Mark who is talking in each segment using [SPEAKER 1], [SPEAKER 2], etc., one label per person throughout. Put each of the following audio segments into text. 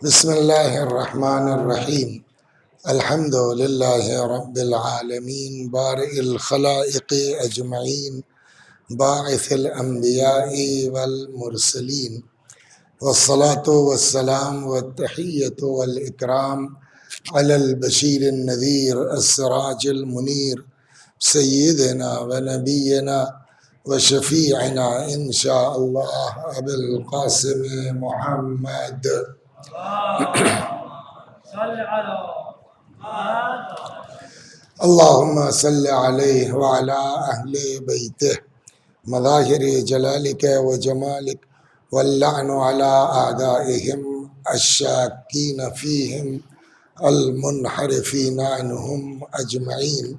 [SPEAKER 1] بسم اللہ الرحمن الرحیم الحمد للہ رب العالمین بارئ الخلائق اجمعین باعث الانبیاء والمرسلین والصلاة والسلام والتحیۃ والاکرام علی البشیر النذیر السراج المنیر سیدنا و نبینا و شفیعنا انشاء اللہ ابی القاسم محمد اللہم صل علیہ وعلی اہل بیتہ مظاہر جلالک و جمالک واللعن علی اعدائہم الشاکین فیہم المنحرفین عنہم اجمعین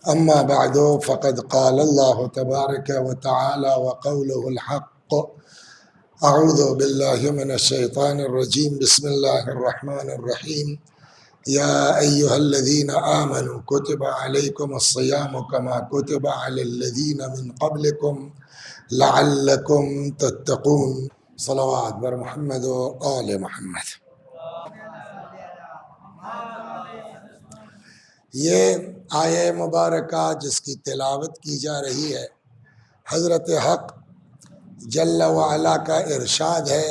[SPEAKER 1] اما بعد فقد قال اللہ تبارک و تعالی وقولہ الحق اعوذ باللہ من الشیطان الرجیم بسم اللہ الرحمن الرحیم یا ایہا الذین آمنوا کتب علیکم الصیام کما کتب علی الذین من قبلکم لعلکم تتقون صلوات بر محمد و آل محمد۔ یہ آیہ مبارکہ جس کی تلاوت کی جا رہی ہے، حضرت حق جل وعلا کا ارشاد ہے،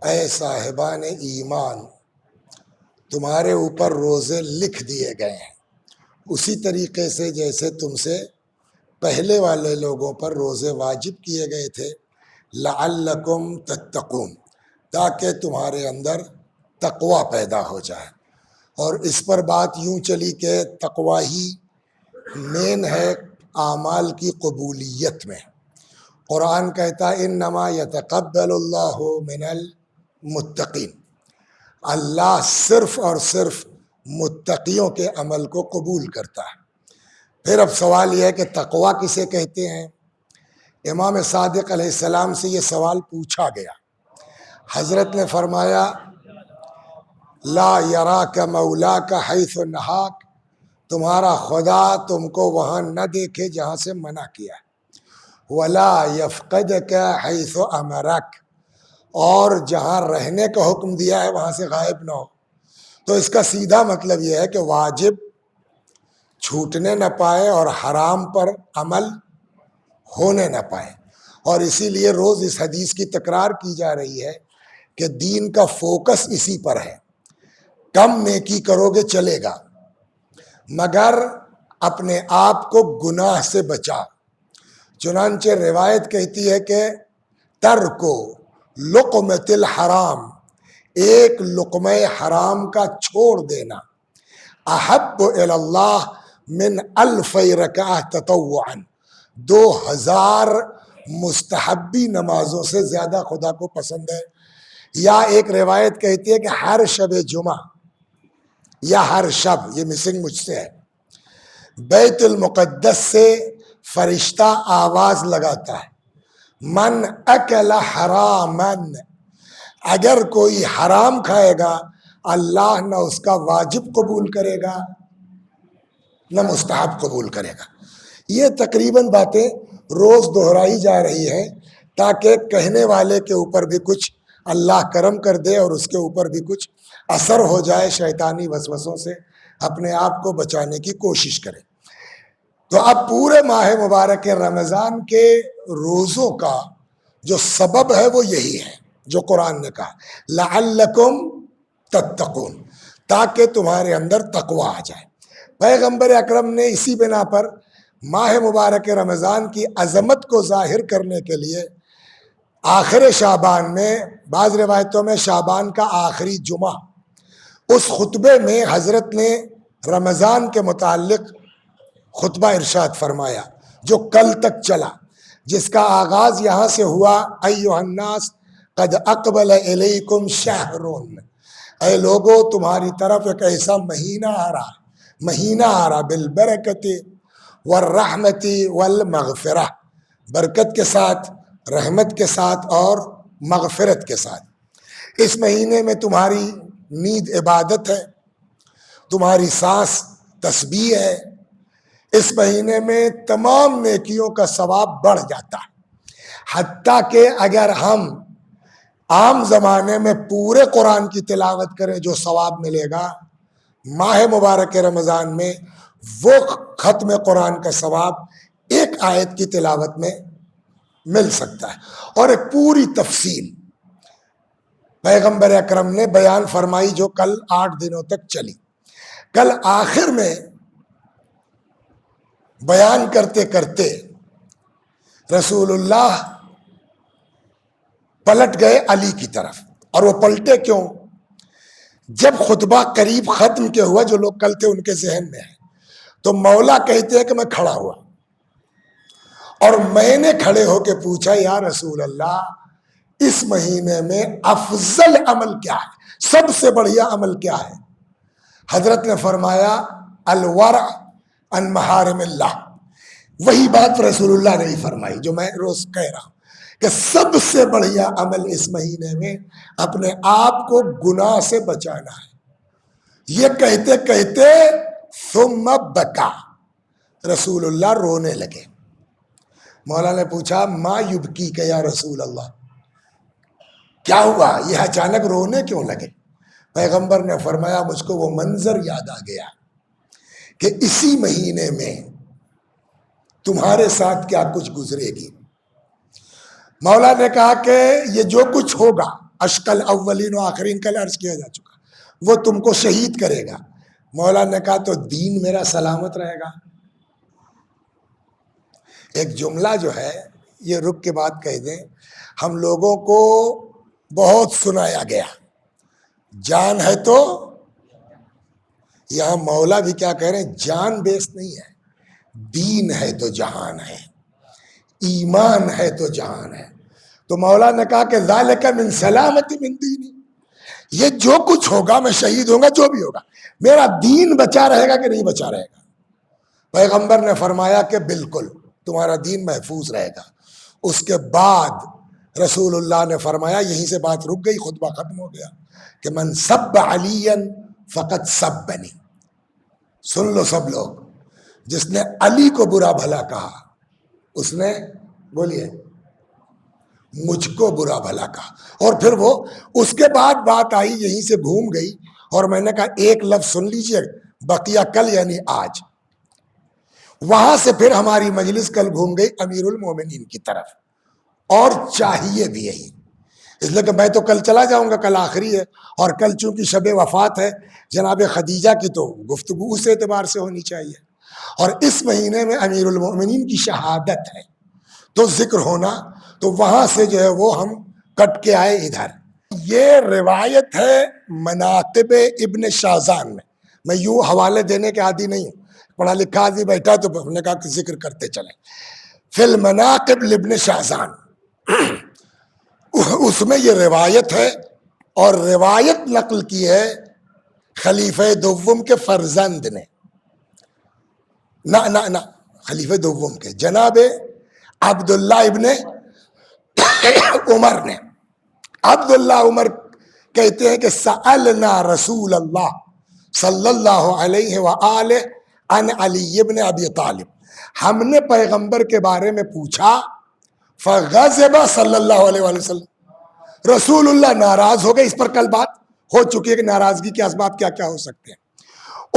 [SPEAKER 1] اے صاحبان ایمان، تمہارے اوپر روزے لکھ دیے گئے ہیں اسی طریقے سے جیسے تم سے پہلے والے لوگوں پر روزے واجب کیے گئے تھے، لعلکم تتقون، تاکہ تمہارے اندر تقوی پیدا ہو جائے۔ اور اس پر بات یوں چلی کہ تقوی ہی مین ہے اعمال کی قبولیت میں۔ قرآن کہتا ہے انما یتقبل اللہ من المتقین، اللہ صرف اور صرف متقیوں کے عمل کو قبول کرتا ہے۔ پھر اب سوال یہ ہے کہ تقوی کسے کہتے ہیں؟ امام صادق علیہ السلام سے یہ سوال پوچھا گیا، حضرت نے فرمایا لا یراک مولاک حیث نہاک، تمہارا خدا تم کو وہاں نہ دیکھے جہاں سے منع کیا ہے، ولا یفقدک حیث امرک، اور جہاں رہنے کا حکم دیا ہے وہاں سے غائب نہ ہو۔ تو اس کا سیدھا مطلب یہ ہے کہ واجب چھوٹنے نہ پائے اور حرام پر عمل ہونے نہ پائے۔ اور اسی لیے روز اس حدیث کی تکرار کی جا رہی ہے کہ دین کا فوکس اسی پر ہے، کم نیکی کرو گے چلے گا مگر اپنے آپ کو گناہ سے بچا۔ چنانچہ روایت کہتی ہے کہ ترکو لقمۃ الحرام، ایک لقمہ حرام کا چھوڑ دینا، احب الی اللہ من 1000 رکعہ تطوعا، 2000 مستحبی نمازوں سے زیادہ خدا کو پسند ہے۔ یا ایک روایت کہتی ہے کہ ہر شب جمعہ یا ہر شب، یہ مسنگ مجھ سے ہے، بیت المقدس سے فرشتہ آواز لگاتا ہے من اکل حرامن، اگر کوئی حرام کھائے گا اللہ نہ اس کا واجب قبول کرے گا نہ مستحب قبول کرے گا۔ یہ تقریباً باتیں روز دہرائی جا رہی ہیں تاکہ کہنے والے کے اوپر بھی کچھ اللہ کرم کر دے اور اس کے اوپر بھی کچھ اثر ہو جائے، شیطانی وسوسوں سے اپنے آپ کو بچانے کی کوشش کرے۔ تو اب پورے ماہ مبارک رمضان کے روزوں کا جو سبب ہے وہ یہی ہے جو قرآن نے کہا لعلکم تتقون، تاکہ تمہارے اندر تقوی آ جائے۔ پیغمبر اکرم نے اسی بنا پر ماہ مبارک رمضان کی عظمت کو ظاہر کرنے کے لیے آخر شعبان میں، بعض روایتوں میں شعبان کا آخری جمعہ، اس خطبے میں حضرت نے رمضان کے متعلق خطبہ ارشاد فرمایا جو کل تک چلا، جس کا آغاز یہاں سے ہوا ایھا الناس قد اقبل الیکم شہر، اے لوگو تمہاری طرف ایک ایسا مہینہ آ رہا بالبرکت والرحمت والمغفرہ، برکت کے ساتھ، رحمت کے ساتھ اور مغفرت کے ساتھ۔ اس مہینے میں تمہاری نیند عبادت ہے، تمہاری سانس تسبیح ہے، اس مہینے میں تمام نیکیوں کا ثواب بڑھ جاتا ہے، حتیٰ کہ اگر ہم عام زمانے میں پورے قرآن کی تلاوت کریں جو ثواب ملے گا، ماہ مبارک رمضان میں وہ ختم قرآن کا ثواب ایک آیت کی تلاوت میں مل سکتا ہے۔ اور ایک پوری تفصیل پیغمبر اکرم نے بیان فرمائی جو کل 8 دنوں تک چلی۔ کل آخر میں بیان کرتے کرتے رسول اللہ پلٹ گئے علی کی طرف، اور وہ پلٹے کیوں؟ جب خطبہ قریب ختم کے ہوا، جو لوگ کل تھے ان کے ذہن میں ہے، تو مولا کہتے ہیں کہ میں کھڑا ہوا اور میں نے کھڑے ہو کے پوچھا یا رسول اللہ اس مہینے میں افضل عمل کیا ہے، سب سے بڑھیا عمل کیا ہے؟ حضرت نے فرمایا الورع عن محارم اللہ۔ وہی بات رسول اللہ نے ہی فرمائی جو میں روز کہہ رہا ہوں کہ سب سے بڑھیا عمل اس مہینے میں اپنے آپ کو گناہ سے بچانا ہے۔ یہ کہتے کہتے ثم بکا، رسول اللہ رونے لگے۔ مولا نے پوچھا ما یبکی کا یا رسول اللہ، کیا ہوا، یہ اچانک رونے کیوں لگے؟ پیغمبر نے فرمایا مجھ کو وہ منظر یاد آ گیا کہ اسی مہینے میں تمہارے ساتھ کیا کچھ گزرے گی۔ مولا نے کہا کہ یہ جو کچھ ہوگا اشقل اولین و آخرین، کل عرض کیا جا چکا، وہ تم کو شہید کرے گا۔ مولا نے کہا تو دین میرا سلامت رہے گا۔ ایک جملہ جو ہے یہ رک کے بات کہہ دیں، ہم لوگوں کو بہت سنایا گیا، جان ہے تو، یہاں مولا بھی کیا کہہ رہے ہیں، جان بیس نہیں ہے، دین ہے تو جہان ہے، ایمان ہے تو جہان ہے۔ تو مولا نے کہا کہ ذالک من سلامتی من دینی، یہ جو کچھ ہوگا، میں شہید ہوں گا جو بھی ہوگا، میرا دین بچا رہے گا کہ نہیں بچا رہے گا؟ پیغمبر نے فرمایا کہ بالکل تمہارا دین محفوظ رہے گا۔ اس کے بعد رسول اللہ نے فرمایا، یہیں سے بات رک گئی، خطبہ ختم ہو گیا، کہ من سب علی فقط سبنی۔ سن لو سب لوگ، جس نے علی کو برا بھلا کہا اس نے، بولیے، مجھ کو برا بھلا کہا۔ اور پھر وہ اس کے بعد بات آئی، یہیں سے گھوم گئی، اور میں نے کہا ایک لفظ سن لیجئے، بقیہ کل یعنی آج۔ وہاں سے پھر ہماری مجلس کل گھوم گئی امیر المومنین کی طرف، اور چاہیے بھی یہی، اس لیے کہ میں تو کل چلا جاؤں گا، کل آخری ہے، اور کل چونکہ شب وفات ہے جناب خدیجہ کی، تو گفتگو اس اعتبار سے ہونی چاہیے، اور اس مہینے میں امیر المومنین کی شہادت ہے تو ذکر ہونا، تو وہاں سے جو ہے وہ ہم کٹ کے آئے ادھر۔ یہ روایت ہے مناقب ابن شازان میں یوں حوالے دینے کے عادی نہیں ہوں، پڑھا لکھا آدمی بیٹھا تو ہم نے کہا کہ ذکر کرتے چلیں۔ فی المناقب لابن شازان، اس میں یہ روایت ہے، اور روایت نقل کی ہے خلیفہ دوم کے فرزند نے، نہ خلیفہ دوم کے جناب عبداللہ ابن عمر نے۔ عبداللہ عمر کہتے ہیں کہ سألنا رسول اللہ صلی اللہ علیہ وآلہ عن علی ابن ابی طالب، ہم نے پیغمبر کے بارے میں پوچھا، فغضب صلی اللہ علیہ وآلہ وسلم، رسول اللہ ناراض ہو گئے۔ اس پر کل بات ہو چکی ہے کہ ناراضگی کے اسباب کیا کیا ہو سکتے ہیں۔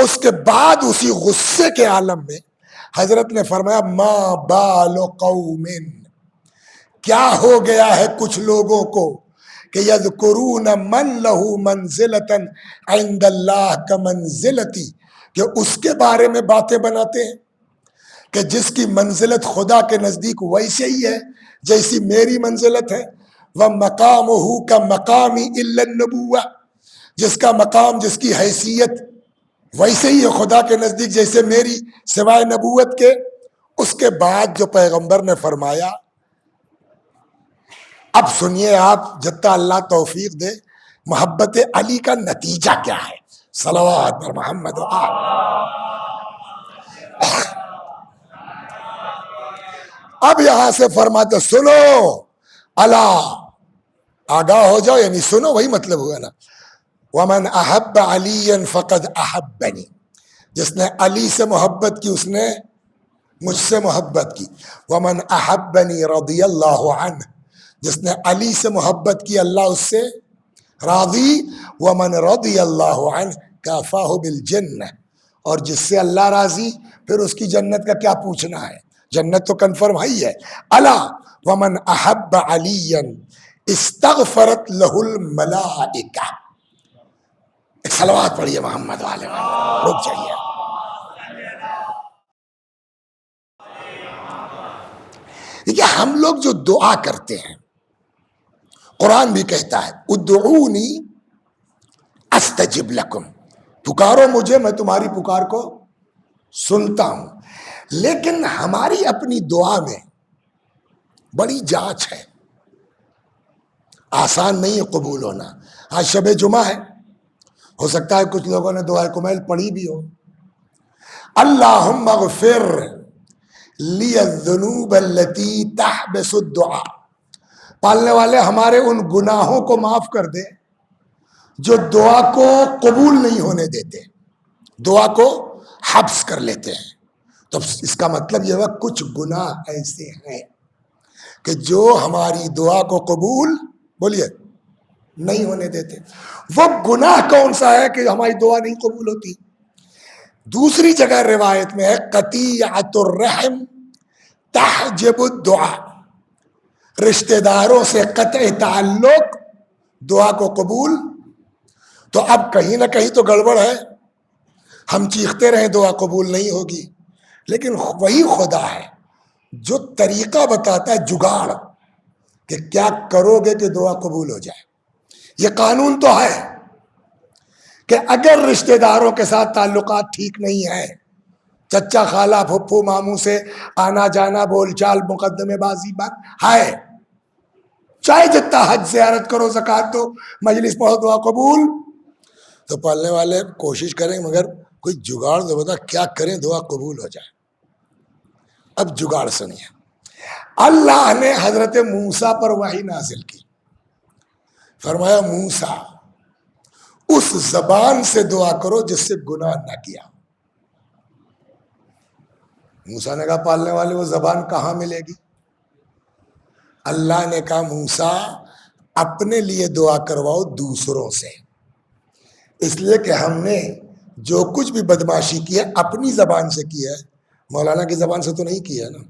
[SPEAKER 1] اس کے بعد اسی غصے کے عالم میں حضرت نے فرمایا ما بال قوم، کیا ہو گیا ہے کچھ لوگوں کو کہ یذکرون من لہ منزلۃ عند اللہ کمنزلتی، کہ اس کے بارے میں باتیں بناتے ہیں کہ جس کی منزلت خدا کے نزدیک ویسے ہی ہے جیسی میری منزلت ہے، وَمَقَامُهُ كَمَقَامِ إِلَّا النَّبُوَّةِ، جس کا مقام، جس کی حیثیت ویسے ہی ہے خدا کے نزدیک جیسے میری سوائے نبوت کے۔ اس کے بعد جو پیغمبر نے فرمایا، اب سنیے آپ، جتا اللہ توفیق دے، محبت علی کا نتیجہ کیا ہے، صلوات پر محمد و آل۔ اب یہاں سے فرماتے سنو، اللہ آگاہ ہو جاؤ، یعنی سنو، وہی مطلب ہوا نا، ومن احب علی فقد احبنی، جس نے علی سے محبت کی اس نے مجھ سے محبت کی، ومن احبنی رضی اللہ عنہ، جس نے علی سے محبت کی اللہ اس سے راضی، ومن رضی اللہ عنہ کافاہ بالجنہ، اور جس سے اللہ راضی پھر اس کی جنت کا کیا پوچھنا ہے، جنت تو کنفرم ہی ہے۔ الا ومن احب علیا استغفرت لہ الملائکہ۔ ایک صلوات پڑھیے محمد والے، رک جائیے۔ دیکھیے ہم لوگ جو دعا کرتے ہیں، قرآن بھی کہتا ہے ادعونی استجب لکم، پکارو مجھے میں تمہاری پکار کو سنتا ہوں۔ لیکن ہماری اپنی دعا میں بڑی جانچ ہے، آسان نہیں ہے قبول ہونا۔ آج شب جمعہ ہے، ہو سکتا ہے کچھ لوگوں نے دعائے کمیل پڑھی بھی ہو۔ اللہم اغفر لی الذنوب التی تحبس الدعاء، پالنے والے ہمارے ان گناہوں کو معاف کر دے جو دعا کو قبول نہیں ہونے دیتے، دعا کو حبس کر لیتے ہیں۔ تو اس کا مطلب یہ ہوا کچھ گناہ ایسے ہیں کہ جو ہماری دعا کو قبول، بولیے، نہیں ہونے دیتے۔ وہ گناہ کون سا ہے کہ ہماری دعا نہیں قبول ہوتی؟ دوسری جگہ روایت میں ہے قطیعۃ الرحم تحجب الدعاء، رشتہ داروں سے قطع تعلق دعا کو قبول۔ تو اب کہیں نہ کہیں تو گڑبڑ ہے، ہم چیختے رہیں دعا قبول نہیں ہوگی، لیکن وہی خدا ہے جو طریقہ بتاتا ہے، جگاڑ، کہ کیا کرو گے کہ دعا قبول ہو جائے۔ یہ قانون تو ہے کہ اگر رشتہ داروں کے ساتھ تعلقات ٹھیک نہیں ہیں، چچا خالہ پھپھو ماموں سے آنا جانا بول چال مقدمے بازی بات ہے، چاہے جتنا حج زیارت کرو زکات دو مجلس پڑھو دعا قبول، تو پالنے والے کوشش کریں مگر کوئی جگاڑ دو، بتا کیا کریں دعا قبول ہو جائے۔ اب جگاڑ سنیے، اللہ نے حضرت موسیٰ پر وحی نازل کی، فرمایا موسیٰ اس زبان سے دعا کرو جس سے گناہ نہ کیا۔ موسیٰ نے کہا پالنے والے وہ زبان کہاں ملے گی؟ اللہ نے کہا موسیٰ اپنے لیے دعا کرواؤ دوسروں سے، اس لیے کہ ہم نے جو کچھ بھی بدماشی کی ہے اپنی زبان سے کی ہے، مولانا کی زبان سے تو نہیں کی ہے نا۔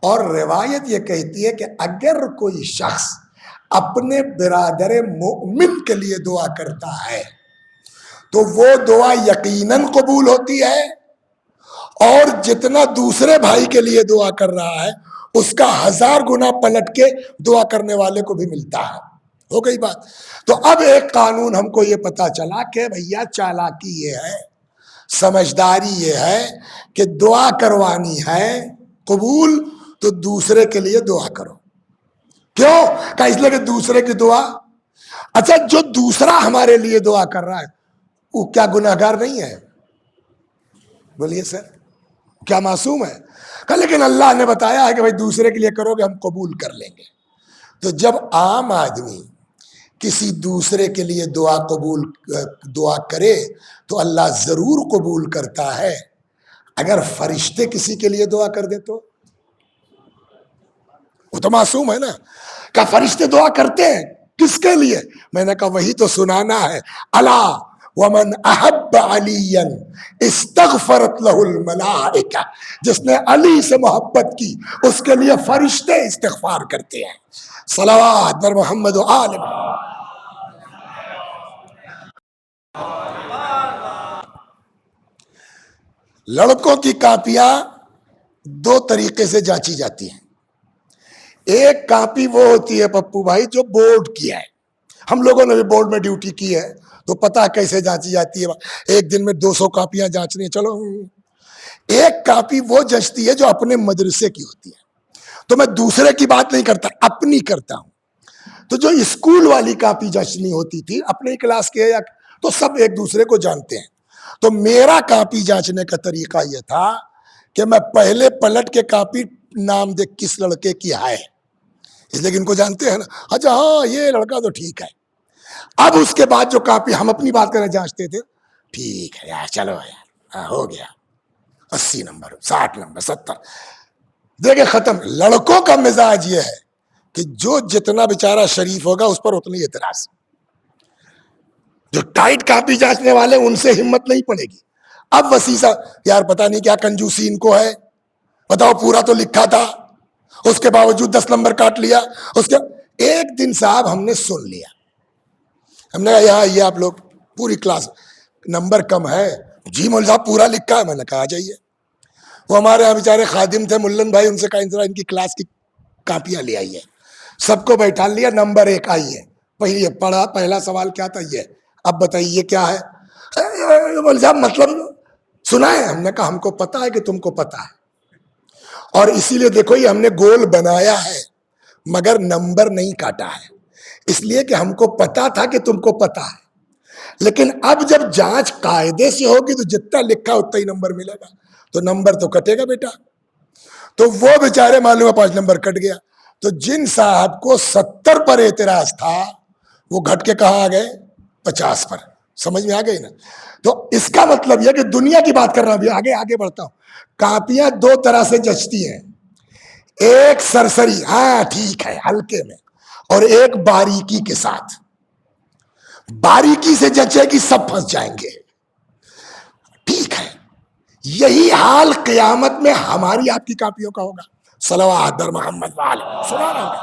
[SPEAKER 1] اور روایت یہ کہتی ہے کہ اگر کوئی شخص اپنے برادر مومن کے لیے دعا کرتا ہے تو وہ دعا یقیناً قبول ہوتی ہے، اور جتنا دوسرے بھائی کے لیے دعا کر رہا ہے اس کا 1000 گنا پلٹ کے دعا کرنے والے کو بھی ملتا ہے۔ ہو گئی بات؟ تو اب ایک قانون ہم کو یہ پتا چلا کہ بھیا چالاکی یہ ہے، سمجھداری یہ ہے کہ دعا کروانی ہے قبول تو دوسرے کے لیے دعا کرو۔ کیوں؟ کہ اس لیے کہ دوسرے کی دعا، اچھا جو دوسرا ہمارے لیے دعا کر رہا ہے وہ کیا گناہگار نہیں ہے؟ بولیے سر، کیا معصوم ہے؟ کہ لیکن اللہ نے بتایا ہے کہ بھائی دوسرے کے لیے کرو گے ہم قبول کر لیں گے۔ تو جب عام آدمی کسی دوسرے کے لیے دعا کرے تو اللہ ضرور قبول کرتا ہے، اگر فرشتے کسی کے لیے دعا کر دے تو وہ تو معصوم ہے نا۔ کہ فرشتے دعا کرتے ہیں کس کے لیے؟ میں نے کہا وہی تو سنانا ہے، الا ومن احب علیا استغفرت لہ الملائکہ، جس نے علی سے محبت کی اس کے لیے فرشتے استغفار کرتے ہیں۔ صلوات بر محمد و آل محمد۔ لڑکوں کی کاپیاں 2 طریقے سے جانچی جاتی ہیں۔ ایک کاپی وہ ہوتی ہے پپو بھائی جو بورڈ کی ہے، ہم لوگوں نے بھی بورڈ میں ڈیوٹی کی ہے تو پتہ کیسے جانچی جاتی ہے، ایک دن میں 200 کاپیاں جانچنی، چلو۔ ایک کاپی وہ جانچتی ہے جو اپنے مدرسے کی ہوتی ہے، تو میں دوسرے کی بات نہیں کرتا، اپنی کرتا ہوں۔ تو جو اسکول والی کاپی جانچنی ہوتی تھی اپنے کلاس کے، تو سب ایک دوسرے کو جانتے ہیں۔ تو میرا کاپی جانچنے کا طریقہ یہ تھا کہ میں پہلے پلٹ کے کاپی نام دے کس لڑکے کی ہے، اس لیے کہ ان کو جانتے ہیں نا، اچھا ہاں یہ لڑکا تو ٹھیک ہے۔ اب اس کے بعد جو کاپی ہم اپنی بات کرنے جانچتے تھے، ٹھیک ہے یار چلو یار ہو گیا 80 نمبر 60 نمبر 70، دیکھیں ختم۔ لڑکوں کا مزاج یہ ہے کہ جو جتنا بیچارہ شریف ہوگا اس پر اتنی اعتراض. جو ٹائٹ کاپی جانچنے والے ان سے ہمت نہیں پڑے گی. اب وسیسہ یار پتہ نہیں کیا کنجوسی ان کو ہے, بتاؤ پورا تو لکھا تھا اس کے باوجود 10 نمبر کاٹ لیا. اس کے ایک دن صاحب ہم نے سن لیا, ہم نے کہا یہاں یہ آپ لوگ پوری کلاس نمبر کم ہے. جی مول صاحب پورا لکھا ہے. میں نے کہا آ جائیے. وہ ہمارے یہاں بیچارے خادم تھے ملن بھائی, ان سے کہا ان کی کلاس کی کاپیاں لے آئیے. سب کو بیٹھا لیا, نمبر 1 آئیے. پہلے پڑھا, پہلا سوال کیا تھا, یہ اب بتائیے کیا ہے. مول صاحب مطلب سنا ہے. ہم نے کہا ہم کو پتا ہے کہ تم کو پتا ہے, اور اسی لیے دیکھو یہ ہم نے گول بنایا ہے مگر نمبر نہیں کاٹا ہے, اس لیے کہ ہم کو پتا تھا کہ تم کو پتا ہے. لیکن اب جب جانچ قاعدے سے ہوگی تو جتنا لکھا اتنا ہی نمبر ملے گا, تو نمبر تو کٹے گا بیٹا. تو وہ بیچارے معلوم ہے 5 نمبر کٹ گیا. تو جن صاحب کو 70 پر اعتراض تھا وہ گھٹ کے کہاں آ گئے 50 پر. سمجھ میں آ گئی نا. تو اس کا مطلب یہ کہ دنیا کی بات کر رہا ہوں, آگے بڑھتا ہوں. کاپیاں 2 طرح سے جچتی ہیں, ایک سرسری ہاں ٹھیک ہے ہلکے میں, اور ایک باریکی کے ساتھ. باریکی سے جچے گی سب پھنس جائیں گے. ٹھیک ہے, یہی حال قیامت میں ہماری آپ کی کاپیوں کا ہوگا. صلوات بر محمد وآلہ. سنا رہا ہوں.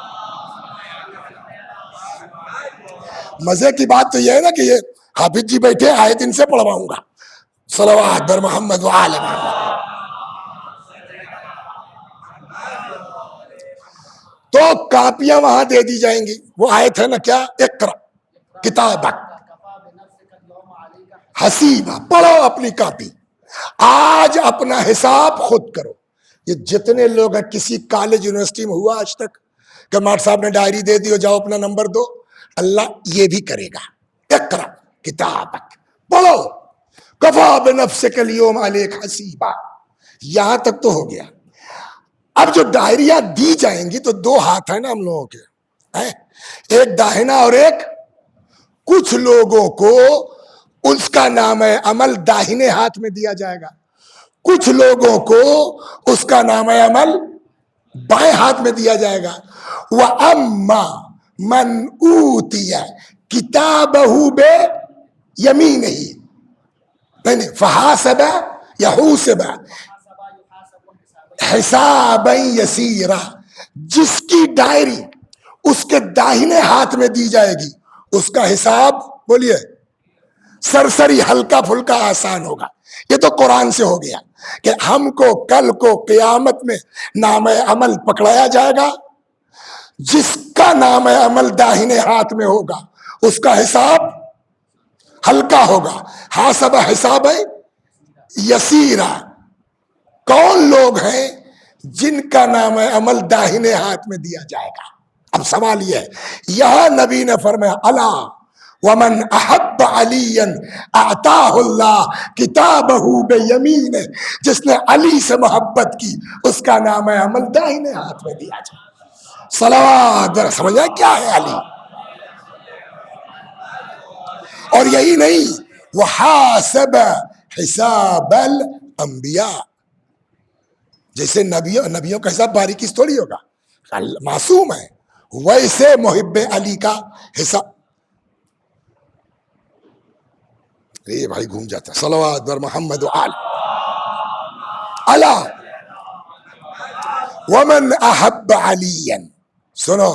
[SPEAKER 1] مزے کی بات تو یہ ہے نا کہ یہ حافظ جی بیٹھے آئے دن سے پڑھواؤں گا. صلوات بر محمد وآلہ محمد. تو کاپیاں وہاں دے دی جائیں گی. وہ آئے تھے نا کیا, اقرا کتابک حسیبہ, پڑھو اپنی کاپی, آج اپنا حساب خود کرو. یہ جتنے لوگ ہیں, کسی کالج یونیورسٹی میں ہوا آج تک کہ ماٹ صاحب نے ڈائری دے دی اور جاؤ اپنا نمبر دو؟ اللہ یہ بھی کرے گا. اقرا کتابک, پڑھو, کفا بنفسک اليوم علیک حسیبہ. یہاں تک تو ہو گیا. اب جو ڈائریاں دی جائیں گی تو 2 ہاتھ ہیں نا ہم لوگوں کے, ایک داہنا اور ایک. کچھ لوگوں کو اس کا نام عمل داہنے ہاتھ میں دیا جائے گا, کچھ لوگوں کو اس کا نام عمل بائیں ہاتھ میں دیا جائے گا. وَأَمَّا مَنْ أُوتِيَ كِتَابَهُ بِيَمِينِهِ فَحَاسَبَ يَحُوسَبَ حِسَابًا يَسِيرًا. جس کی ڈائری اس کے داہنے ہاتھ میں دی جائے گی اس کا حساب بولیے سرسری ہلکا پھلکا آسان ہوگا. یہ تو قرآن سے ہو گیا کہ ہم کو کل کو قیامت میں نام عمل پکڑایا جائے گا. جس کا نام عمل داہنے ہاتھ میں ہوگا اس کا حساب ہلکا ہوگا. حاسب حساب یسیرا. کون لوگ ہیں جن کا نام عمل داہنے ہاتھ میں دیا جائے گا؟ اب سوال یہ ہے, یہاں نبی نے فرمایا الا ومن احب علیا اعطاہ اللہ کتابہ بیمینہ. جس نے علی سے محبت کی اس کا نام عمل داہنے ہاتھ میں دیا جائے. صلوات. سمجھ آئے کیا ہے علی؟ اور یہی نہیں, وحاسب حساب الانبیاء. جیسے نبیوں کا حساب باریکی سے تھوڑی ہوگا, معصوم ہے, ویسے محب علی کا حساب. یہ بھائی گھوم جاتا ہے. صلوات بر محمد وآلہ. اللہ ومن احب علیا, سنو,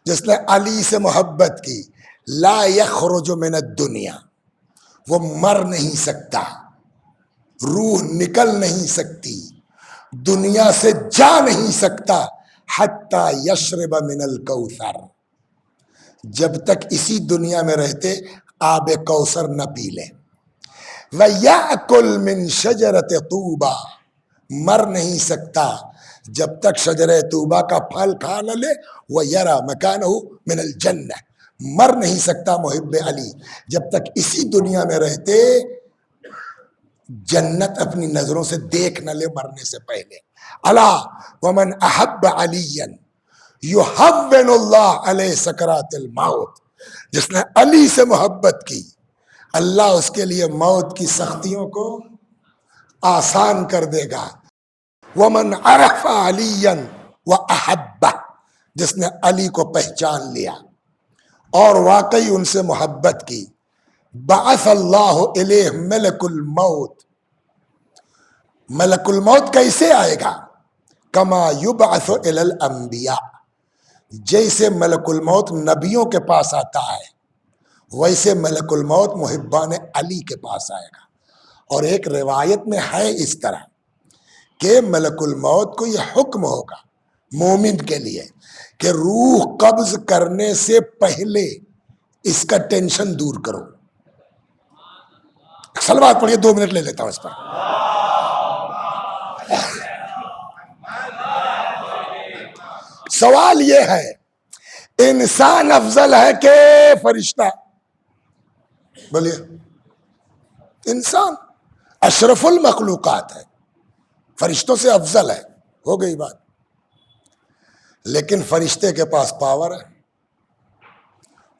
[SPEAKER 1] جس نے علی سے محبت کی, لا یخرج من الدنیا, وہ مر نہیں سکتا, روح نکل نہیں سکتی, دنیا سے جا نہیں سکتا, حتی یشرب من الکوثر, جب تک اسی دنیا میں رہتے آب کوثر نہ پی لے. وَيَأْكُلْ مِنْ شَجَرَةِ طُوبَى, مر نہیں سکتا جب تک شجرہ طوبہ کا پھل کھا نہ لے. وَيَرَى مَكَانَهُ مِنَ الْجَنَّةِ, مر نہیں سکتا محب علی جب تک اسی دنیا میں رہتے جنت اپنی نظروں سے دیکھ نہ لے مرنے سے پہلے. الا ومن احب علیا یحون اللہ علیہ سکرات الموت. جس نے علی سے محبت کی اللہ اس کے لیے موت کی سختیوں کو آسان کر دے گا. ومن عرف علیا واحبہ, جس نے علی کو پہچان لیا اور واقعی ان سے محبت کی، بعث اللہ الیہ ملک الموت. ملک الموت کیسے آئے گا؟ کما یبعث الی الانبیاء، جیسے ملک الموت نبیوں کے پاس آتا ہے ویسے ملک الموت محبان علی کے پاس آئے گا. اور ایک روایت میں ہے اس طرح کہ ملک الموت کو یہ حکم ہوگا مومن کے لیے کہ روح قبض کرنے سے پہلے اس کا ٹینشن دور کرو. صلوات پڑھیے، 2 منٹ لے لیتا ہوں اس پر. سوال یہ ہے، انسان افضل ہے کہ فرشتہ؟ بولیے. انسان اشرف المخلوقات ہے، فرشتوں سے افضل ہے، ہو گئی بات. لیکن فرشتے کے پاس پاور ہے،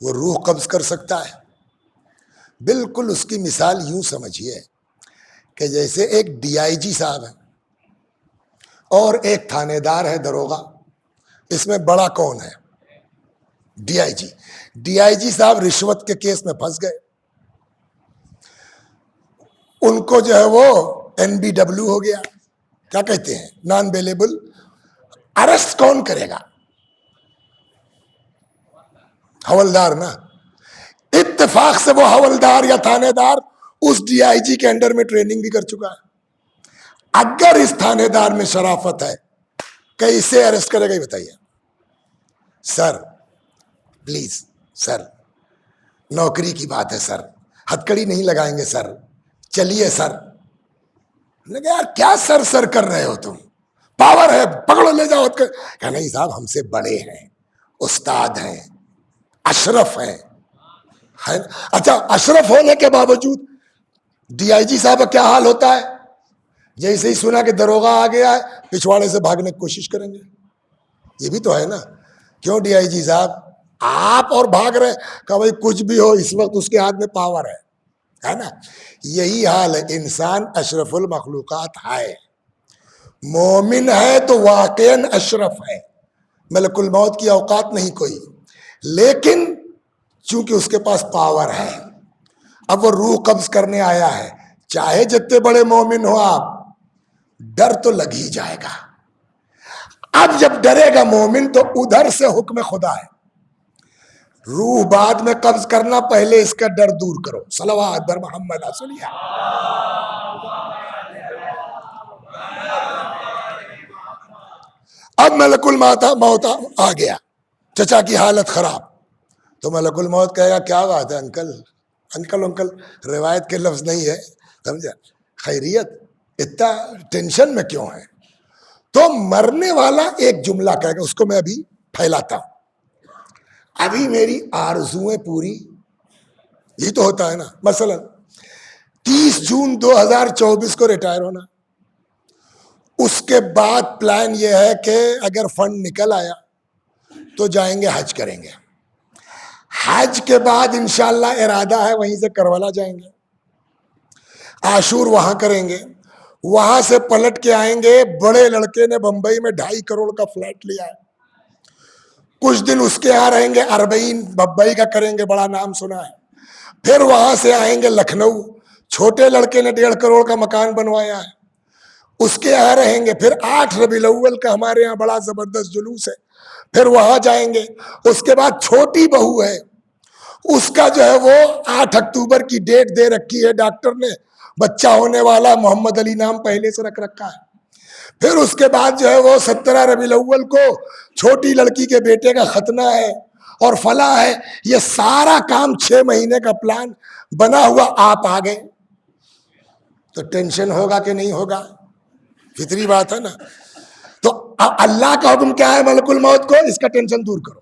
[SPEAKER 1] وہ روح قبض کر سکتا ہے. بالکل اس کی مثال یوں سمجھیے کہ جیسے ایک ڈی آئی جی صاحب ہے اور ایک تھانے دار ہے دروغہ. اس میں بڑا کون ہے؟ D I G. D I جی صاحب رشوت کے کیس میں پھنس گئے، ان کو جو ہے وہ NBW ہو گیا، کیا کہتے ہیں، نان بیلیبل. ارسٹ کون کرے گا؟ حوالدار نا. اتفاق سے وہ حوالدار یا تھانے دار اس ڈی آئی جی کے انڈر میں ٹریننگ بھی کر چکا ہے. اگر اس تھانے دار میں شرافت ہے کیسے ارسٹ کرے گا یہ بتائیے. سر پلیز سر، نوکری کی بات ہے سر، ہتکڑی نہیں لگائیں گے سر، چلیے سر. یار کیا سر سر کر رہے ہو تم، پاور ہے پکڑو لے جاؤ. کہ نہیں صاحب ہم سے بڑے ہیں، استاد ہیں، اشرف ہیں. اچھا اشرف ہونے کے باوجود ڈی آئی جی صاحب کا کیا حال ہوتا ہے؟ جیسے ہی سنا کہ دروغہ آ گیا ہے پچھواڑے سے بھاگنے کی کوشش کریں گے. یہ بھی تو ہے نا. کیوں ڈی آئی جی صاحب آپ اور بھاگ رہے کہ بھائی کچھ بھی ہو اس وقت اس کے ہاتھ میں پاور ہے نا. یہی حال ہے، انسان اشرف المخلوقات ہے، مومن ہے تو واقعاً اشرف ہے. ملک الموت کی اوقات نہیں کوئی، لیکن چونکہ اس کے پاس پاور ہے، اب وہ روح قبض کرنے آیا ہے. چاہے جتنے بڑے مومن ہو آپ، ڈر تو لگ ہی جائے گا. اب جب ڈرے گا مومن تو ادھر سے حکم خدا ہے، روح بعد میں قبض کرنا، پہلے اس کا ڈر دور کرو. صلوات بر محمد. سنیے، اب ملک الموت آ گیا، چچا کی حالت خراب. تو ملک الموت کہے گا کیا بات ہے انکل، انکل روایت کے لفظ نہیں ہے، سمجھا، خیریت، اتنا ٹینشن میں کیوں ہے؟ تو مرنے والا ایک جملہ کہے گا، اس کو میں ابھی پھیلاتا ہوں. ابھی میری آرزویں پوری، یہ تو ہوتا ہے نا. مثلا 30 جون 2024 کو ریٹائر ہونا، اس کے بعد پلان یہ ہے کہ اگر فنڈ نکل آیا تو جائیں گے حج کریں گے. حج کے بعد انشاءاللہ ارادہ ہے وہیں سے کربلا جائیں گے، عاشور وہاں کریں گے، وہاں سے پلٹ کے آئیں گے. بڑے لڑکے نے بمبئی میں 2.5 کروڑ کا فلیٹ لیا ہے، کچھ دن اس کے یہاں رہیں گے، اربعین بمبئی کا کریں گے، بڑا نام سنا ہے. پھر وہاں سے آئیں گے لکھنؤ، چھوٹے لڑکے نے 1.5 کروڑ کا مکان بنوایا ہے، اس کے یہاں رہیں گے. پھر 8 ربیع الاول کا ہمارے یہاں بڑا زبردست جلوس ہے، پھر وہاں جائیں گے. اس کے بعد چھوٹی بہو ہے، اس کا جو ہے وہ 8 اکتوبر کی ڈیٹ دے رکھی ہے ڈاکٹر نے، بچہ ہونے والا، محمد علی نام پہلے سے رکھ رکھا ہے. پھر اس کے بعد جو ہے وہ 17 ربیع الاول کو چھوٹی لڑکی کے بیٹے کا ختنہ ہے اور فلاں ہے. یہ سارا کام 6 مہینے کا پلان بنا ہوا، آپ آ گئے تو ٹینشن ہوگا کہ نہیں ہوگا؟ فطری بات ہے نا. تو اللہ کا حکم کیا ہے ملک الموت کو؟ اس کا ٹینشن دور کرو.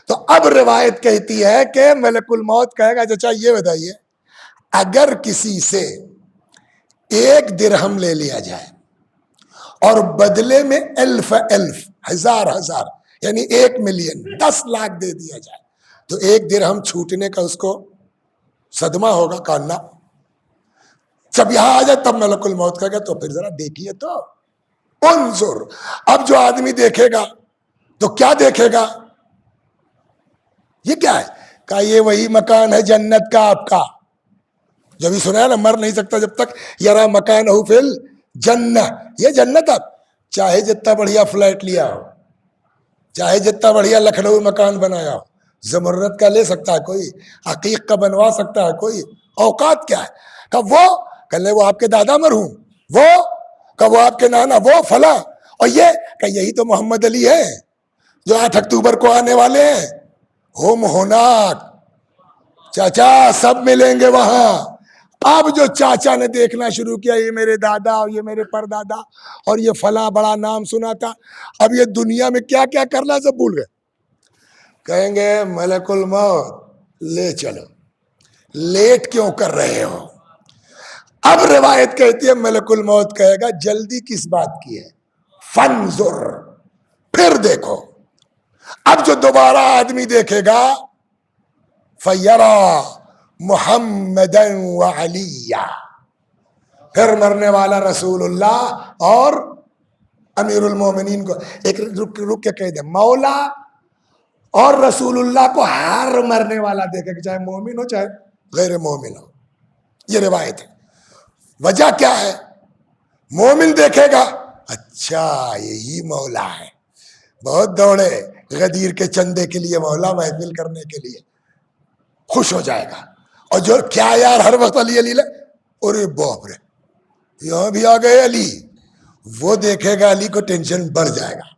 [SPEAKER 1] تو اب روایت کہتی ہے کہ ملک الموت کہے گا چچا یہ بتائیے، اگر کسی سے 1 درہم لے لیا جائے اور بدلے میں 1000 ہزار یعنی 1 ملین 10 لاکھ دے دیا جائے تو 1 درہم چھوٹنے کا اس کو صدمہ ہوگا؟ کہنا جب یہاں آ جائے تب ملک الموت کہے گا تو پھر ذرا دیکھیے تو انظر. اب جو آدمی دیکھے گا تو کیا دیکھے گا؟ یہ کیا ہے؟ کہا یہ وہی مکان ہے جنت کا آپ کا، جب بھی سنا ہے نا، مر نہیں سکتا جب تک یرا مکان ہو فل جنت، یہ جنت آپ چاہے جتنا بڑھیا فلیٹ لیا ہو، چاہے جتنا بڑھیا لکھنؤ مکان بنایا ہو، زمرد کا لے سکتا ہے کوئی، عقیق کا بنوا سکتا ہے کوئی، اوقات کیا ہے؟ کہ وہ کہنے وہ آپ کے دادا مرحوم، وہ کہ وہ آپ کے نانا، وہ فلاں، اور یہ کہ یہی تو محمد علی ہے جو 8 اکتوبر کو آنے والے ہیں، ہم ہوناک، چاچا سب ملیں گے وہاں۔ اب جو چاچا نے دیکھنا شروع کیا یہ میرے دادا اور یہ میرے پردادا اور یہ فلاں بڑا نام سنا تھا، اب یہ دنیا میں کیا کیا کرنا سب بھول گئے، کہیں گے ملک الموت لے چلو، لیٹ کیوں کر رہے ہو؟ اب روایت کہتی ہے ملک الموت کہے گا جلدی کس بات کی ہے؟ فنظر، پھر دیکھو۔ اب جو دوبارہ آدمی دیکھے گا فیرا محمدا وعلی، پھر مرنے والا رسول اللہ اور امیر المومنین کو، ایک رک کے کہہ دے، مولا اور رسول اللہ کو ہر مرنے والا دیکھے گا، چاہے مومن ہو چاہے غیر مومن ہو، یہ روایت ہے۔ وجہ کیا ہے؟ مومن دیکھے گا اچھا یہی مولا ہے، بہت دوڑے غدیر کے چندے کے لیے، مولا محفل کرنے کے لیے، خوش ہو جائے گا۔ اور جو کیا یار ہر وقت علی علی ارے باپ رے یہاں بھی آ گئے علی، وہ دیکھے گا علی کو ٹینشن بڑھ جائے گا،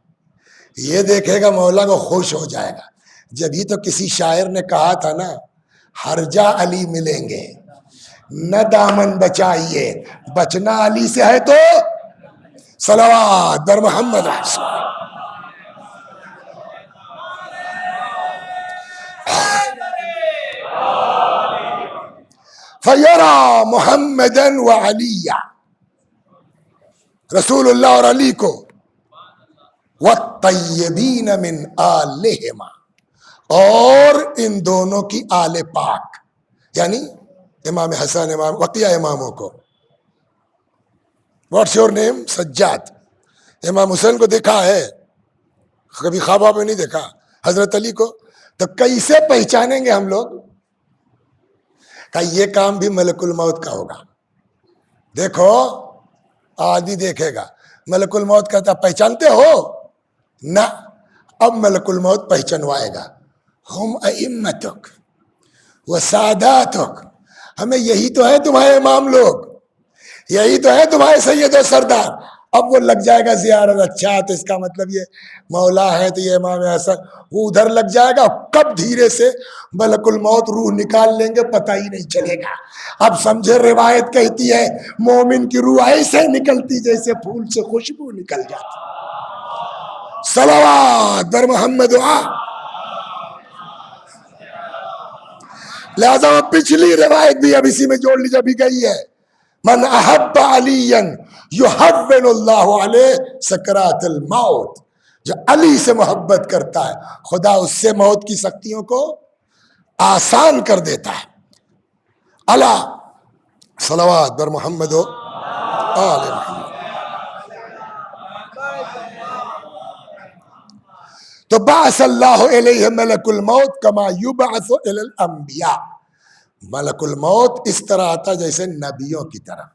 [SPEAKER 1] یہ دیکھے گا مولا کو خوش ہو جائے گا۔ جبھی تو کسی شاعر نے کہا تھا نا، ہر جا علی ملیں گے نہ دامن بچائیے، بچنا علی سے ہے تو صلوات بر محمد رسول۔ فیرا محمدا وعلی، رسول اللہ اور علی کو، والطیبین من آلہما، اور ان دونوں کی آل پاک، یعنی امام حسن، امام بقیہ اماموں کو۔ What's your name? سجاد۔ امام حسین کو دیکھا ہے؟ کبھی خوابہ میں نہیں دیکھا۔ حضرت علی کو تو کیسے پہچانیں گے ہم لوگ؟ کہ یہ کام بھی ملک الموت کا ہوگا۔ دیکھو آدمی دیکھے گا، ملک الموت کہتا پہچانتے ہو؟ نہ، اب ملک الموت پہچانوائے گا، ہم ائمتک و ساداتک، ہمیں یہی تو ہے تمہارے امام لوگ، یہی تو ہے تمہارے سید و سردار۔ اب وہ لگ جائے گا زیارت، اچھا تو اس کا مطلب یہ مولا ہے تو یہ امام حسن، وہ ادھر لگ جائے گا، کب دھیرے سے ملک الموت روح نکال لیں گے پتہ ہی نہیں چلے گا۔ اب سمجھے روایت کہتی ہے مومن کی روح ایسے نکلتی جیسے پھول سے خوشبو نکل جاتی۔ صلوات بر محمد لہذا وہ پچھلی روایت بھی اب اسی میں جوڑ لی جب بھی گئی ہے، من احب علیا یحون اللہ علیہ سکرات الموت، جو علی سے محبت کرتا ہے خدا اس سے موت کی سختیوں کو آسان کر دیتا ہے۔ اللہ صلوات بر محمد و آل محمد۔ تو بعث اللہ علیہ ملک الموت کما یبعث الی الانبیاء، ملک الموت اس طرح آتا جیسے نبیوں کی طرح۔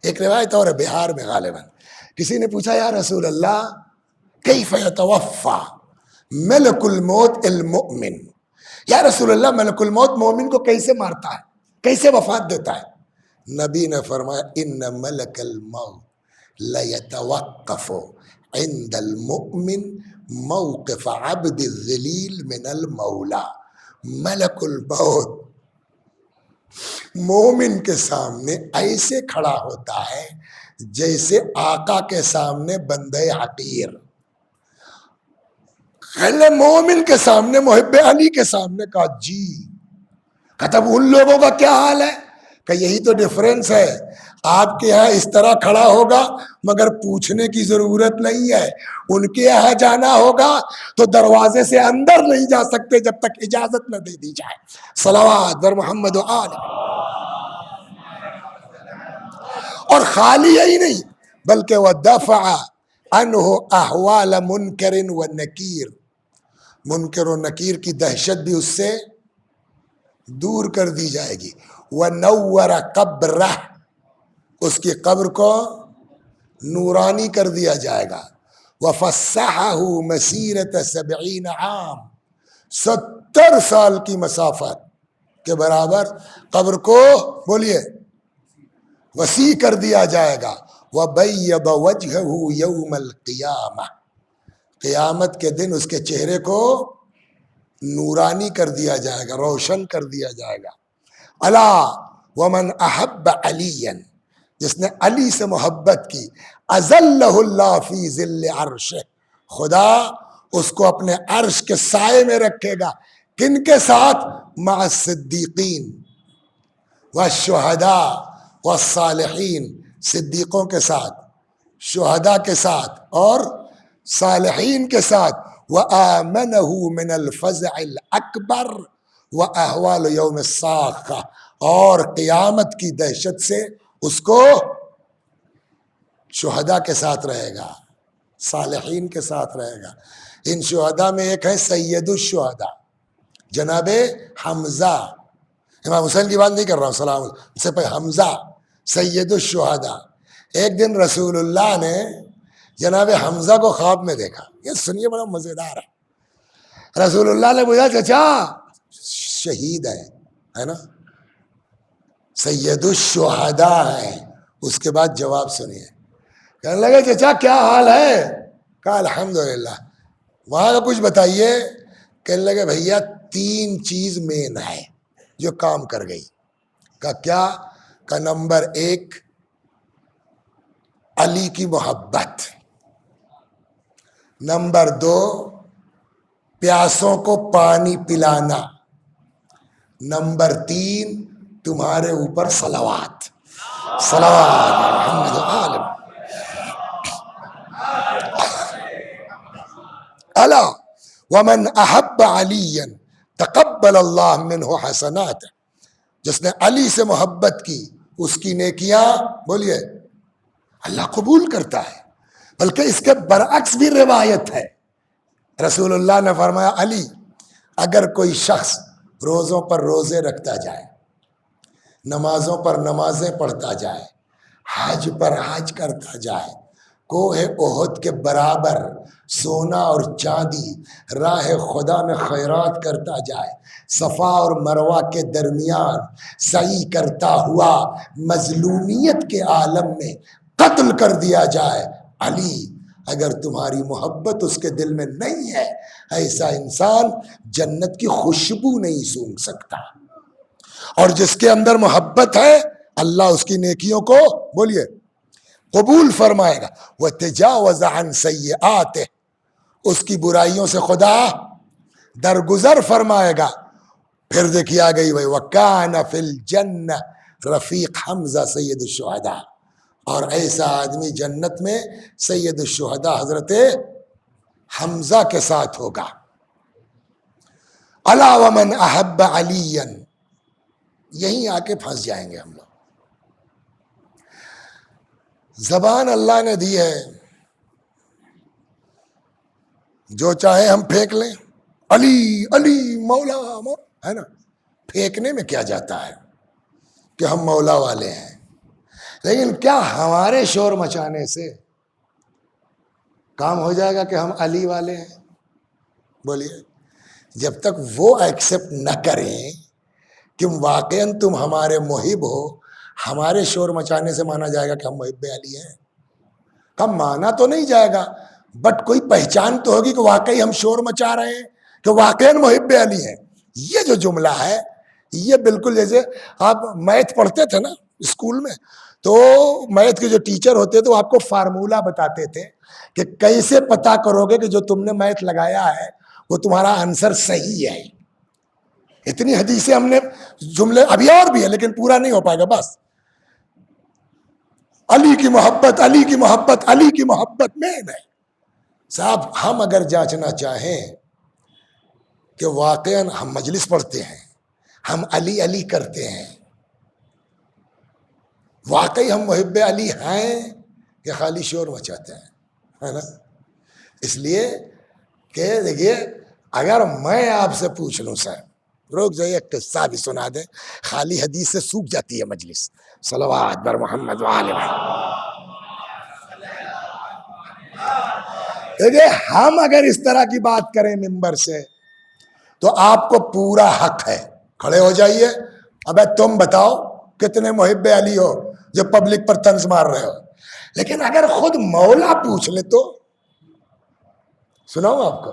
[SPEAKER 1] ایک روایت اور بہار میں غالباً کسی نے پوچھا یا رسول اللہ کیف یتوفی ملک الموت المؤمن، یا رسول اللہ ملک الموت مومن کو کیسے مارتا ہے، کیسے وفات دیتا ہے؟ نبی نے فرمایا ان ملک الموت لیتوقف عند المؤمن موقف عبد الذلیل من المولا، ملک الموت مومن کے سامنے ایسے کھڑا ہوتا ہے جیسے آقا کے سامنے بندے حقیر، مومن کے سامنے، محب علی کے سامنے کہا جی، کہتا ان لوگوں کا کیا حال ہے؟ کہ یہی تو ڈفرینس ہے، آپ کے یہاں اس طرح کھڑا ہوگا مگر پوچھنے کی ضرورت نہیں ہے، ان کے یہاں جانا ہوگا تو دروازے سے اندر نہیں جا سکتے جب تک اجازت نہ دے دی جائے۔ صلوات بر محمد و آل۔ اور خالی یہی نہیں بلکہ وہ دفع عنہ احوال منکر و نکیر، منکر و نکیر کی دہشت بھی اس سے دور کر دی جائے گی. وَنَوَّرَ قَبْرَهُ, اس کی قبر کو نورانی کر دیا جائے گا. وَفَسَّحَهُ مَسِيرَةَ 70 عام, 70 سال کی مسافت کے برابر قبر کو بولیے وسیع کر دیا جائے گا. وَبَيَّضَ وَجْهَهُ يَوْمَ الْقِيَامَةِ, قیامت کے دن اس کے چہرے کو نورانی کر دیا جائے گا, روشن کر دیا جائے گا. الا ومن احب علیا, جس نے علی سے محبت کی, اذلہ اللہ فی ظل عرشہ, خدا اس کو اپنے عرش کے سائے میں رکھے گا. کن کے ساتھ؟ مع الصدیقین والشہداء والصالحین, صدیقوں کے ساتھ, شہداء کے ساتھ اور صالحین کے ساتھ. وآمنہ من الفزع الاکبر واحوال یوم الساخہ, اور قیامت کی دہشت سے اس کو شہداء کے ساتھ رہے گا, صالحین کے ساتھ رہے گا. ان شہداء میں ایک ہے سید الشہداء جناب حمزہ, امام حسین کی بات نہیں کر رہا ہوں, سلام اس سے پہلے حمزہ سید الشہداء. ایک دن رسول اللہ نے جناب حمزہ کو خواب میں دیکھا. یہ سنیے, بڑا مزیدار ہے. رسول اللہ نے پوچھا چچا شہید ہے نا, سید الشہداء ہے. اس کے بعد جواب سنیے, کہنے لگے چچا کیا حال ہے؟ کہا الحمدللہ. وہاں کا کچھ بتائیے. کہنے لگے بھیا 3 چیز مین ہے جو کام کر گئی. کہا کیا؟ کہ نمبر 1 علی کی محبت, نمبر 2 پیاسوں کو پانی پلانا, نمبر 3 تمہارے اوپر صلوات. صلوات محمد عالم. الا ومن احب علیا تقبل اللہ منہ حسنات, جس نے علی سے محبت کی اس کی نیکیاں بولیے اللہ قبول کرتا ہے. بلکہ اس کے برعکس بھی روایت ہے. رسول اللہ نے فرمایا علی, اگر کوئی شخص روزوں پر روزے رکھتا جائے, نمازوں پر نمازیں پڑھتا جائے, حج پر حج کرتا جائے, کوہ احد کے برابر سونا اور چاندی راہ خدا میں خیرات کرتا جائے, صفا اور مروہ کے درمیان سعی کرتا ہوا مظلومیت کے عالم میں قتل کر دیا جائے, علی اگر تمہاری محبت اس کے دل میں نہیں ہے, ایسا انسان جنت کی خوشبو نہیں سونگھ سکتا. اور جس کے اندر محبت ہے اللہ اس کی نیکیوں کو بولیے قبول فرمائے گا. وَتَجَاوَزَ عَنْ سَيِّئَاتِهِ, اس کی برائیوں سے خدا درگزر فرمائے گا. پھر دیکھیے آ گئی بھائی وَكَانَ فِي الْجَنَّةِ رفیق حمزہ سید الشہداء, اور ایسا آدمی جنت میں سید الشہداء حضرت حمزہ کے ساتھ ہوگا. الا ومن احب علیا, یہیں آ کے پھنس جائیں گے ہم لوگ. زبان اللہ نے دی ہے, جو چاہے ہم پھینک لیں, علی علی مولا ہے نا. پھینکنے میں کیا جاتا ہے کہ ہم مولا والے ہیں, لیکن کیا ہمارے شور مچانے سے کام ہو جائے گا کہ ہم علی والے ہیں؟ بولیے. جب تک وہ ایکسیپٹ نہ کریں کہ واقعاً تم ہمارے محب ہو, ہمارے شور مچانے سے مانا جائے گا کہ ہم محب علی ہیں. کم مانا تو نہیں جائے گا, بٹ کوئی پہچان تو ہوگی کہ واقعی ہم شور مچا رہے ہیں, کہ واقعاً محب علی ہیں. یہ جو جملہ ہے یہ بالکل جیسے آپ میتھ پڑھتے تھے نا اسکول میں, تو میتھ کے جو ٹیچر ہوتے تھے وہ آپ کو فارمولا بتاتے تھے کہ کیسے پتا کرو گے کہ جو تم نے میتھ لگایا ہے وہ تمہارا آنسر صحیح ہے. اتنی حدیثیں ہم نے, جملے ابھی اور بھی ہے لیکن پورا نہیں ہو پائے گا. بس علی کی محبت, علی کی محبت, علی کی محبت میں نہیں. صاحب ہم اگر جانچنا چاہیں کہ واقعاً ہم مجلس پڑھتے ہیں, ہم علی علی کرتے ہیں, واقعی ہم محب علی ہیں کہ خالی شور مچاتے ہیں, ہے نا. اس لیے کہ دیکھیے اگر میں آپ سے پوچھ لوں سر، روک جائیے، ایک قصہ بھی سنا دیں، خالی حدیث سے سوکھ جاتی ہے مجلس. صلوات بر محمد وآل محمد. دیکھیے ہم اگر اس طرح کی بات کریں ممبر سے تو آپ کو پورا حق ہے، کھڑے ہو جائیے. ابے تم بتاؤ کتنے محب علی ہو جو پبلک پر طنز مار رہے ہو. لیکن اگر خود مولا پوچھ لے تو سناؤں آپ کو.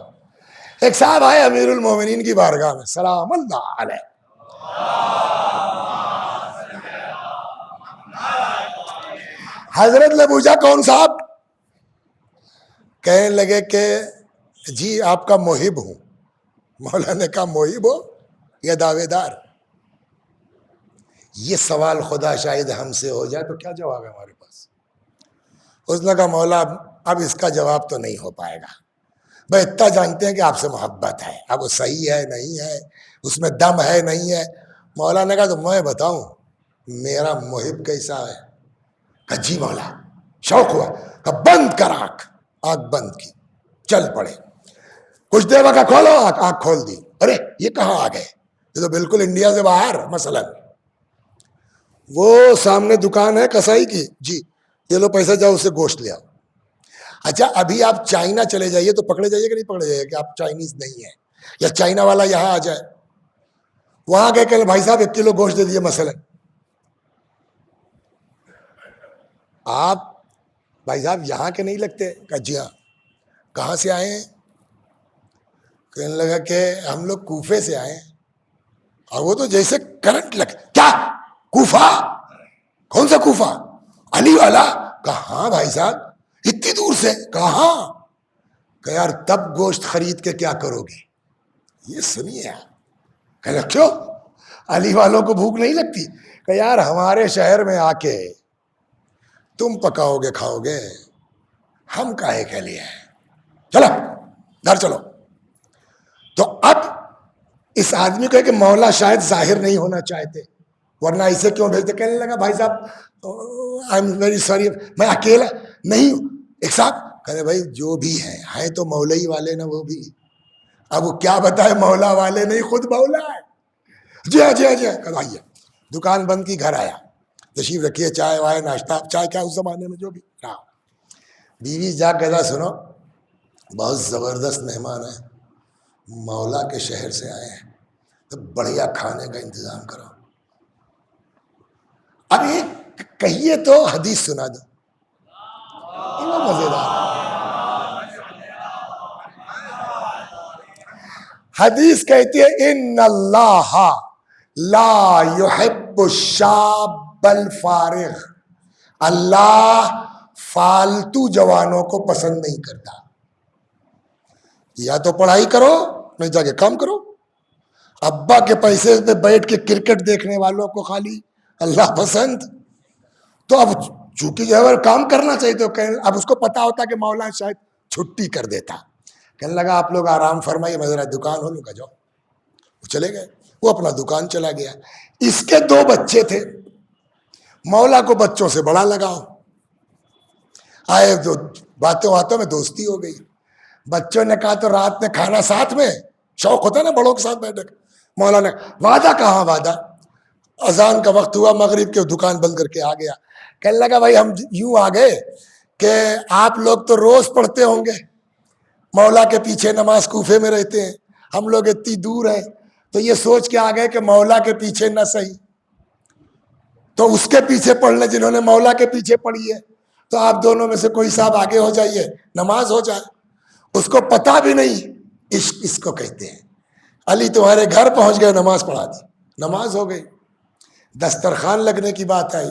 [SPEAKER 1] ایک صاحب آئے امیر المومنین کی بارگاہ میں، سلام اللہ علیہ. حضرت نے پوچھا کون صاحب؟ کہنے لگے کہ جی آپ کا محب ہوں. مولا نے کہا محب ہو یا دعوے دار؟ یہ سوال خدا شاہد ہم سے ہو جائے تو کیا جواب ہے ہمارے پاس؟ اس نے کہا مولا اب اس کا جواب تو نہیں ہو پائے گا، بھائی اتنا جانتے ہیں کہ آپ سے محبت ہے، اب وہ صحیح ہے نہیں ہے، اس میں دم ہے نہیں ہے. مولا نے کہا تو میں بتاؤں میرا محب کیسا ہے؟ کہا جی مولا. شوق ہوا، کہا بند کر آنکھ. آنکھ بند کی، چل پڑے. کچھ دیر بعد کھولو آنکھ. آنکھ کھول دی. ارے یہ کہاں آ گئے؟ یہ تو بالکل انڈیا سے باہر. مثلا وہ سامنے دکان ہے کسائی کی، جی یہ لو پیسہ، جاؤ اسے گوشت لے آؤ. اچھا ابھی آپ چائنا چلے جائیے تو پکڑے جائیے کہ نہیں پکڑے جائیے کہ آپ چائنیز نہیں ہیں، یا چائنا والا یہاں آ جائے، وہاں گئے کہ بھائی صاحب 1 کلو گوشت دے دیے مثلا. آپ بھائی صاحب یہاں کے نہیں لگتے؟ کہ جی ہاں. کہاں سے آئے ہیں؟ کہنے لگا کہ ہم لوگ کوفے سے آئے ہیں. اور وہ تو جیسے کرنٹ لگ، کیا کوفہ؟ کون سا کوفہ؟ علی والا؟ کہا ہاں بھائی صاحب. اتنی دور سے؟ کہا ہاں. کہ یار تب گوشت خرید کے کیا کرو گے؟ یہ سنیے آپ. کہ کیوں علی والوں کو بھوک نہیں لگتی؟ کہ یار ہمارے شہر میں آ کے تم پکاؤ گے کھاؤ گے، ہم کاہے کے لیے ہیں، چلو گھر چلو. تو اب اس آدمی کو ہے کہ مولا شاید ظاہر نہیں ہونا چاہتے، ورنہ اسے کیوں بھیجتے؟ کہنے لگا بھائی صاحب آئی ایم ویری سوری، میں اکیلا نہیں ہوں. ایک صاحب کہے بھائی جو بھی ہیں تو مولئی والے نا وہ بھی. اب وہ کیا بتائے مولا والے نہیں، خود مولا ہے. جی ہاں جی ہاں جی ہاں. آئیے. دکان بند کی، گھر آیا، تشریف رکھیے، چائے وائے ناشتہ. چائے کیا اس زمانے میں جو بھی رہا. بیوی جا کہا سنو بہت زبردست مہمان ہے، مولا کے شہر سے آئے ہیں، تو بڑھیا کھانے کا انتظام کرو. اب ایک کہیے تو حدیث سنا دو، مزیدار حدیث کہتی ہے ان اللہ لا يحب الشاب الفارغ. اللہ فالتو جوانوں کو پسند نہیں کرتا. یا تو پڑھائی کرو نہیں جا کے کام کرو. ابا کے پیسے پہ بیٹھ کے کرکٹ دیکھنے والوں کو خالی اللہ پسند. تو اب چونکہ جو ہے کام کرنا چاہیے تو اب اس کو پتا ہوتا کہ مولا شاید چھٹی کر دیتا. کہنے لگا آپ لوگ آرام فرمائیے، میں ذرا دکان ہو لوں گا. جاؤ. وہ چلے گئے، وہ اپنا دکان چلا گیا. اس کے 2 بچے تھے، مولا کو بچوں سے بڑا لگاؤ. آئے جو باتوں میں دوستی ہو گئی. بچوں نے کہا تو رات میں کھانا ساتھ میں، شوق ہوتا ہے نا بڑوں کے ساتھ بیٹھے. مولا نے وعدہ کہاں وعدہ. اذان کا وقت ہوا، مغرب کے دکان بند کر کے آ گیا. کہنے لگا بھائی ہم یوں آ گئے کہ آپ لوگ تو روز پڑھتے ہوں گے، مولا کے پیچھے نماز کوفے میں رہتے ہیں، ہم لوگ اتنی دور ہیں، تو یہ سوچ کے آ گئے کہ مولا کے پیچھے نہ صحیح تو اس کے پیچھے پڑھ لیں جنہوں نے مولا کے پیچھے پڑھی ہے. تو آپ دونوں میں سے کوئی صاحب آگے ہو جائیے، نماز ہو جائے. اس کو پتا بھی نہیں. عشق اس کو کہتے ہیں. علی تمہارے گھر پہنچ گئے، نماز پڑھا دی، نماز ہو گئی. دسترخوان لگنے کی بات آئی،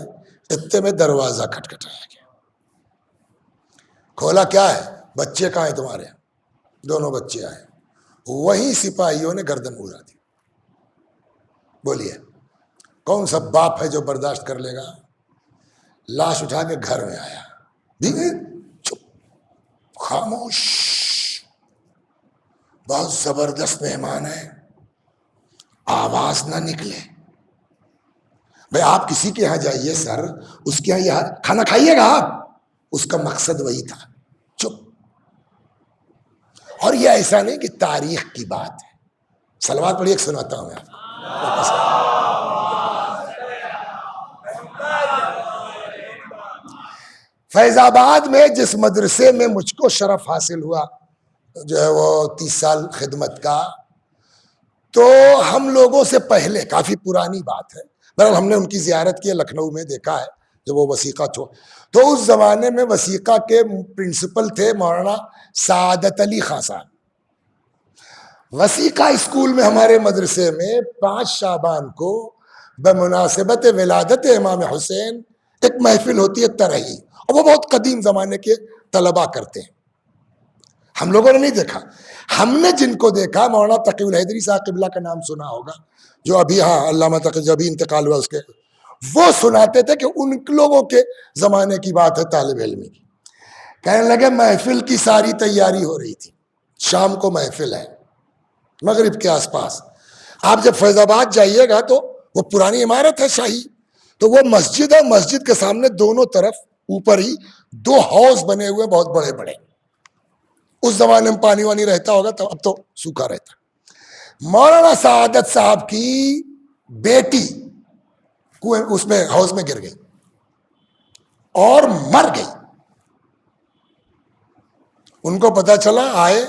[SPEAKER 1] اتنے میں دروازہ کھٹکھٹایا گیا. کھولا، کیا ہے؟ بچے کہاں ہیں تمہارے؟ 2 بچے آئے. وہیں سپاہیوں نے گردن اڑا دی. بولیے کون سا باپ ہے جو برداشت کر لے گا؟ لاش اٹھا کے گھر میں آیا. چپ، خاموش، بہت زبردست مہمان ہے، آواز نہ نکلے. بھائی آپ کسی کے یہاں جائیے سر، اس کے یہاں کھانا کھائیے گا آپ، اس کا مقصد وہی تھا. چپ. اور یہ ایسا نہیں کہ تاریخ کی بات ہے. صلوات پڑھی، ایک سناتا ہوں میں آپ کو. فیض آباد میں جس مدرسے میں مجھ کو شرف حاصل ہوا جو ہے وہ 30 سال خدمت کا، تو ہم لوگوں سے پہلے، کافی پرانی بات ہے، بہرحال ہم نے ان کی زیارت کی، لکھنؤ میں دیکھا ہے جب وہ وثیقہ تو اس زمانے میں وثیقہ کے پرنسپل تھے مولانا سعادت علی خان صاحب. وثیقہ اسکول میں ہمارے مدرسے میں 5 شعبان کو بمناسبت ولادت امام حسین ایک محفل ہوتی ہے ترہی، اور وہ بہت قدیم زمانے کے طلباء کرتے ہیں. ہم لوگوں نے نہیں دیکھا. ہم نے جن کو دیکھا، مولانا تقی الحیدری صاحب قبلہ کا نام سنا ہوگا، جو ابھی علامہ تقی جو ابھی انتقال ہوا اس کے، وہ سناتے تھے کہ ان لوگوں کے زمانے کی بات ہے، طالب علمی کی. کہنے لگے محفل کی ساری تیاری ہو رہی تھی، شام کو محفل ہے مغرب کے آس پاس. آپ جب فیض آباد جائیے گا تو وہ پرانی عمارت ہے شاہی، تو وہ مسجد ہے، مسجد کے سامنے دونوں طرف اوپر ہی 2 ہاؤس بنے ہوئے بہت بڑے بڑے. اس زمانے میں پانی وانی رہتا ہوگا، تو اب تو سوکھا رہتا. مولانا سعادت صاحب کی بیٹی اس میں ہاؤس میں گر گئی اور مر گئی. ان کو پتا چلا، آئے،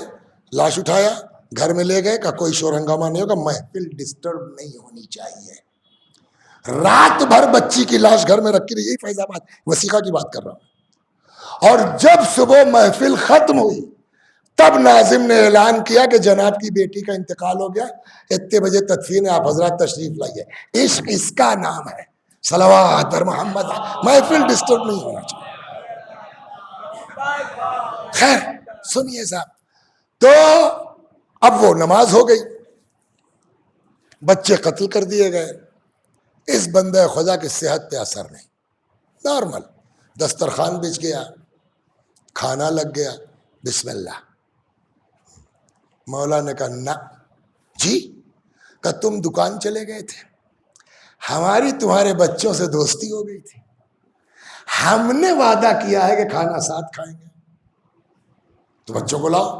[SPEAKER 1] لاش اٹھایا، گھر میں لے گئے، کہ کوئی شور ہنگامہ نہیں ہوگا، محفل ڈسٹرب نہیں ہونی چاہیے. رات بھر بچی کی لاش گھر میں رکھی رہی. یہی فیض آباد وثیقہ کی بات کر رہا ہوں. اور جب صبح محفل ختم ہوئی، تب ناظم نے اعلان کیا کہ جناب کی بیٹی کا انتقال ہو گیا، اتنے بجے تدفین ہے، آپ حضرات تشریف لائیے. عشق اس کا نام ہے. صلوات بر محمد. محفل ڈسٹرب نہیں ہونا چاہیے. خیر سنیے صاحب، تو اب وہ نماز ہو گئی، بچے قتل کر دیے گئے. اس بندے خدا کی صحت پہ اثر نہیں، نارمل. دسترخوان بچ گیا، کھانا لگ گیا، بسم اللہ. مولا نے کہا نہ جی، کہ تم دکان چلے گئے تھے، ہماری تمہارے بچوں سے دوستی ہو گئی تھی، ہم نے وعدہ کیا ہے کہ کھانا ساتھ کھائیں گے، تو بچوں کو لاؤ.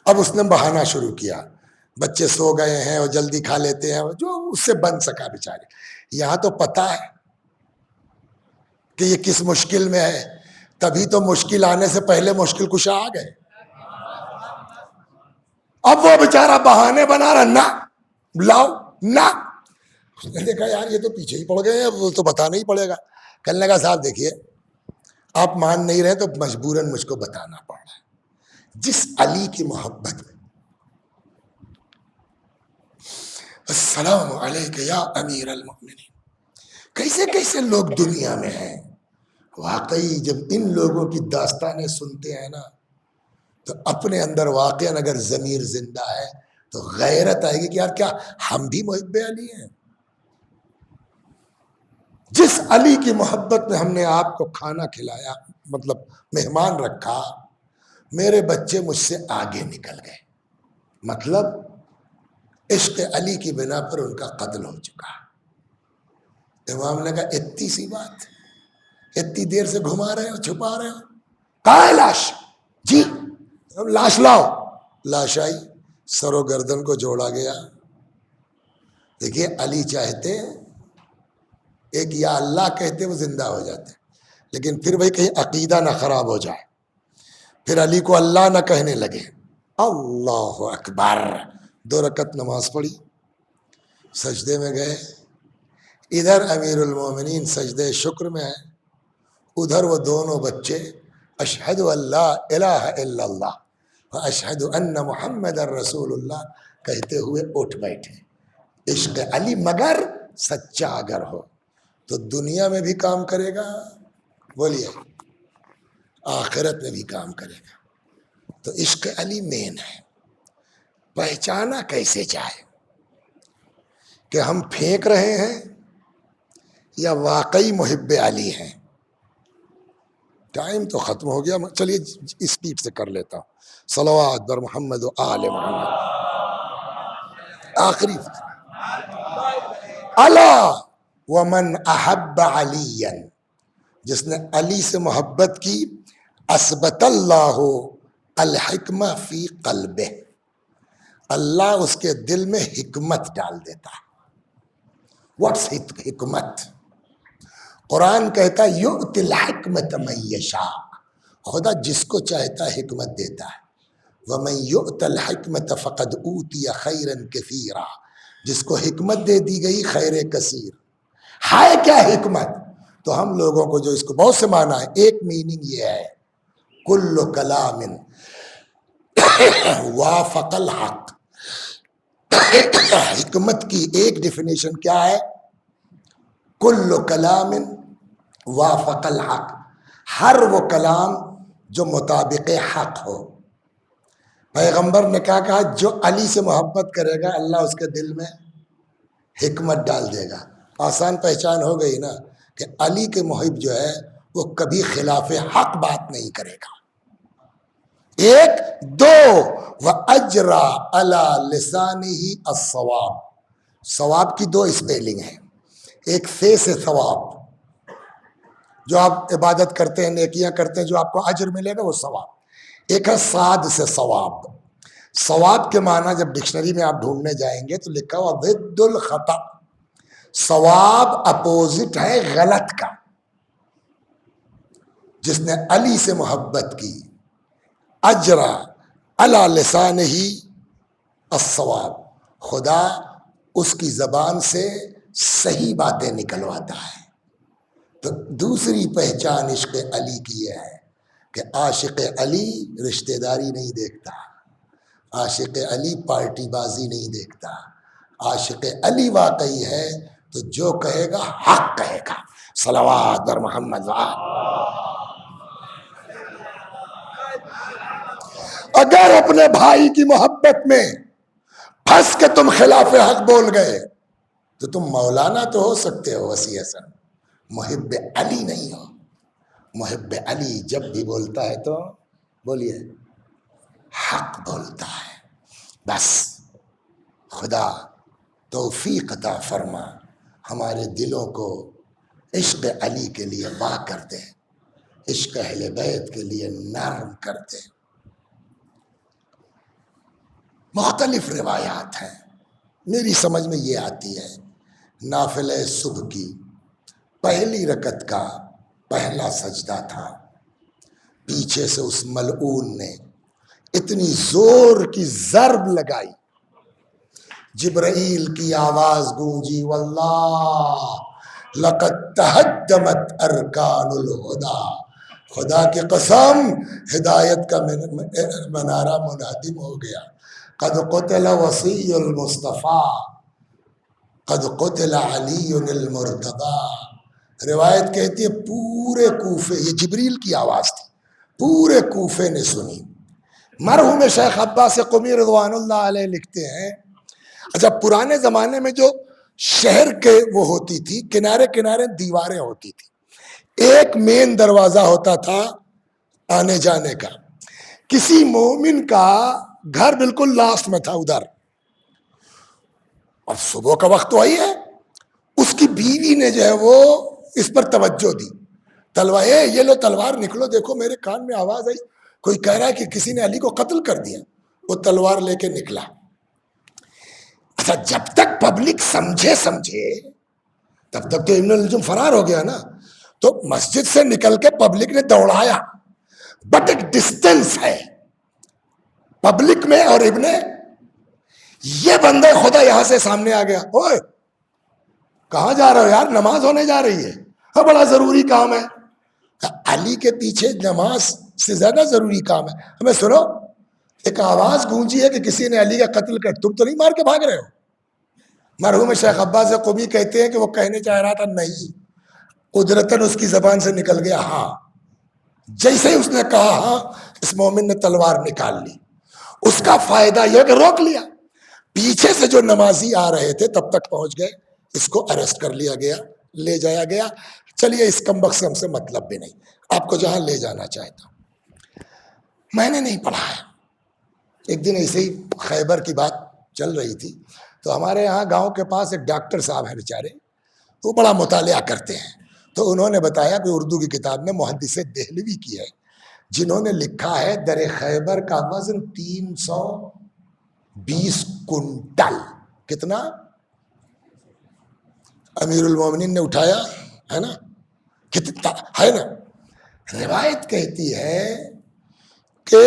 [SPEAKER 1] اب اس نے بہانہ شروع کیا، بچے سو گئے ہیں اور جلدی کھا لیتے ہیں، جو اس سے بن سکا بیچارے. یہاں تو پتا ہے کہ یہ کس مشکل میں ہے، تبھی تو مشکل آنے سے پہلے مشکل کشا آ گئے. اب وہ بیچارہ بہانے بنا رہا، نہ لاؤ نہ. اس نے دیکھا یار یہ تو پیچھے ہی پڑ گئے ہیں، وہ تو بتانا ہی پڑے گا. کہنے لگا صاحب دیکھیے، آپ مان نہیں رہے تو مجبوراً مجھ کو بتانا پڑ رہا ہے. جس علی کی محبت میں، السلام علیکہ یا امیر المؤمنین. کیسے کیسے لوگ دنیا میں ہیں. واقعی جب ان لوگوں کی داستانیں سنتے ہیں نا، تو اپنے اندر واقعا اگر ضمیر زندہ ہے تو غیرت آئے گی کہ یار کیا ہم بھی محب علی ہیں. جس علی کی محبت میں ہم نے آپ کو کھانا کھلایا، مطلب مہمان رکھا، میرے بچے مجھ سے آگے نکل گئے. مطلب عشق علی کی بنا پر ان کا قتل ہو چکا. امام نے کہا اتنی سی بات، اتنی دیر سے گھما رہے ہو، چھپا رہے ہو، کہاں ہے لاش؟ جی لاش لاؤ. لاش آئی، سر و گردن کو جوڑا گیا. دیکھیے علی چاہتے ایک یا اللہ کہتے وہ زندہ ہو جاتے، لیکن پھر بھائی کہیں عقیدہ نہ خراب ہو جائے، پھر علی کو اللہ نہ کہنے لگے. اللہ اکبر. 2 رکعت نماز پڑھی، سجدے میں گئے. ادھر امیر المومنین سجدے شکر میں ہے، ادھر وہ دونوں بچے اشہد اللہ الہ الا اللہ و اشہد ان محمد الرسول اللہ کہتے ہوئے اٹھ بیٹھے. عشق علی مگر سچا اگر ہو تو دنیا میں بھی کام کرے گا، بولیے آخرت میں بھی کام کرے گا. تو عشق علی مین ہے. پہچانا کیسے جائے کہ ہم پھینک رہے ہیں یا واقعی محب علی ہیں. ٹائم تو ختم ہو گیا، چلیے اسپیڈ سے کر لیتا ہوں. صلوات بر محمد و آل محمد. آخری الا ومن احب علی، جس نے علی سے محبت کی، اثبت اللہ الحکمہ فی قلبہ، اللہ اس کے دل میں حکمت ڈال دیتا ہے۔ واٹس حکمت؟ قرآن کہتا ہے یؤتی الحکمت من یشاء، خدا جس کو چاہتا ہے حکمت دیتا ہے۔ ومن یؤت الحکمت فقد اوتی خیرا کثیرا، جس کو حکمت دے دی گئی خیر کثیر۔ ہے کیا حکمت؟ تو ہم لوگوں کو جو اس کو بہت سے معنی ہے، ایک میننگ یہ ہے کل کلام وافق الحق۔ حکمت کی ایک ڈیفینیشن کیا ہے؟ کل کلام وافق الحق، ہر وہ کلام جو مطابق حق ہو۔ پیغمبر نے کیا کہا؟ جو علی سے محبت کرے گا اللہ اس کے دل میں حکمت ڈال دے گا۔ آسان پہچان ہو گئی نا کہ علی کے محب جو ہے وہ کبھی خلاف حق بات نہیں کرے گا۔ ایک دو وَأَجْرَى عَلَى لِسَانِهِ الصَّوَابِ، ثواب کی دو اسپیلنگ ہیں، ایک سے ثواب، جو آپ عبادت کرتے ہیں نیکیاں کرتے ہیں جو آپ کو اجر ملے گا وہ ثواب، ایک ہے صاد سے ثواب۔ ثواب کے معنی جب ڈکشنری میں آپ ڈھونڈنے جائیں گے تو لکھا ہوا ضد الخطا، ثواب اپوزٹ ہے غلط کا۔ جس نے علی سے محبت کی، اجرا علی لسانہ الصواب، خدا اس کی زبان سے صحیح باتیں نکلواتا ہے۔ تو دوسری پہچان عشق علی کی یہ ہے کہ عاشق علی رشتہ داری نہیں دیکھتا، عاشق علی پارٹی بازی نہیں دیکھتا، عاشق علی واقعی ہے تو جو کہے گا حق کہے گا۔ صلوات بر محمد۔ اگر اپنے بھائی کی محبت میں پھنس کے تم خلاف حق بول گئے تو تم مولانا تو ہو سکتے ہو وسیع حسن، محب علی نہیں ہو۔ محب علی جب بھی بولتا ہے تو بولیے حق بولتا ہے۔ بس خدا توفیق عطا فرما، ہمارے دلوں کو عشق علی کے لیے واہ کر دے، عشق اہل بیت کے لیے نرم کر دے۔ مختلف روایات ہیں، میری سمجھ میں یہ آتی ہے نافلہ صبح کی پہلی رکعت کا پہلا سجدہ تھا، پیچھے سے اس ملعون نے اتنی زور کی ضرب لگائی، جبرائیل کی آواز گونجی واللہ لقد تہدمت ارکان الہدا، خدا کی قسم ہدایت کا منارہ منہدم ہو گیا۔ قد قتل وصی المصطفیٰ قد قتل علی المرتضی، روایت کہتی ہے پورے کوفے، یہ جبریل کی آواز تھی، پورے کوفے نے سنی۔ مرحوم شیخ عباس قمی رضوان اللہ علیہ لکھتے ہیں اچھا پرانے زمانے میں جو شہر کے وہ ہوتی تھی، کنارے کنارے دیواریں ہوتی تھی، ایک مین دروازہ ہوتا تھا آنے جانے کا۔ کسی مومن کا گھر بالکل لاسٹ میں تھا ادھر، اور صبح کا وقت تو آئی ہے، اس کی بیوی نے جو ہے وہ اس پر توجہ دی، تلوار یہ لو تلوار نکلو، دیکھو میرے کان میں آواز آئی کوئی کہہ رہا ہے کہ کسی نے علی کو قتل کر دیا۔ وہ تلوار لے کے نکلا۔ اچھا جب تک پبلک سمجھے تب تک تو ابن الجم فرار ہو گیا نا، تو مسجد سے نکل کے پبلک نے دوڑایا، بٹ ایک ڈسٹینس ہے پبلک میں اور ابن، یہ بندہ خدا یہاں سے سامنے آ گیا، اوئے کہاں جا رہے ہو یار؟ نماز ہونے جا رہی ہے، ہاں بڑا ضروری کام ہے۔ علی کے پیچھے نماز سے زیادہ ضروری کام ہے، ہمیں سنو ایک آواز گونجی ہے کہ کسی نے علی کا قتل کر، تم تو نہیں مار کے بھاگ رہے ہو؟ مرحوم شیخ عباس قمی کہتے ہیں کہ وہ کہنے چاہ رہا تھا نہیں، قدرتاً اس کی زبان سے نکل گیا ہاں۔ جیسے ہی اس نے کہا ہاں، اس مومن نے تلوار نکال لی، اس کا فائدہ یہ کہ روک لیا۔ پیچھے سے جو نمازی آ رہے تھے تب تک پہنچ گئے، اس کو اریسٹ کر لیا گیا، لے جایا گیا۔ چلیے اس کمبخت سے ہم سے مطلب بھی نہیں، آپ کو جہاں لے جانا چاہتا ہوں۔ میں نے نہیں پڑھا ہے، ایک دن ایسے ہی خیبر کی بات چل رہی تھی، تو ہمارے یہاں گاؤں کے پاس ایک ڈاکٹر صاحب ہیں بیچارے، وہ بڑا مطالعہ کرتے ہیں، تو انہوں نے بتایا کہ اردو کی کتاب میں محدث دہلوی کی ہے جنہوں نے لکھا ہے در خیبر کا وزن 320 کنٹل. کتنا؟ امیر المومنین نے اٹھایا ہے نا, کتنا ہے نا. روایت کہتی ہے کہ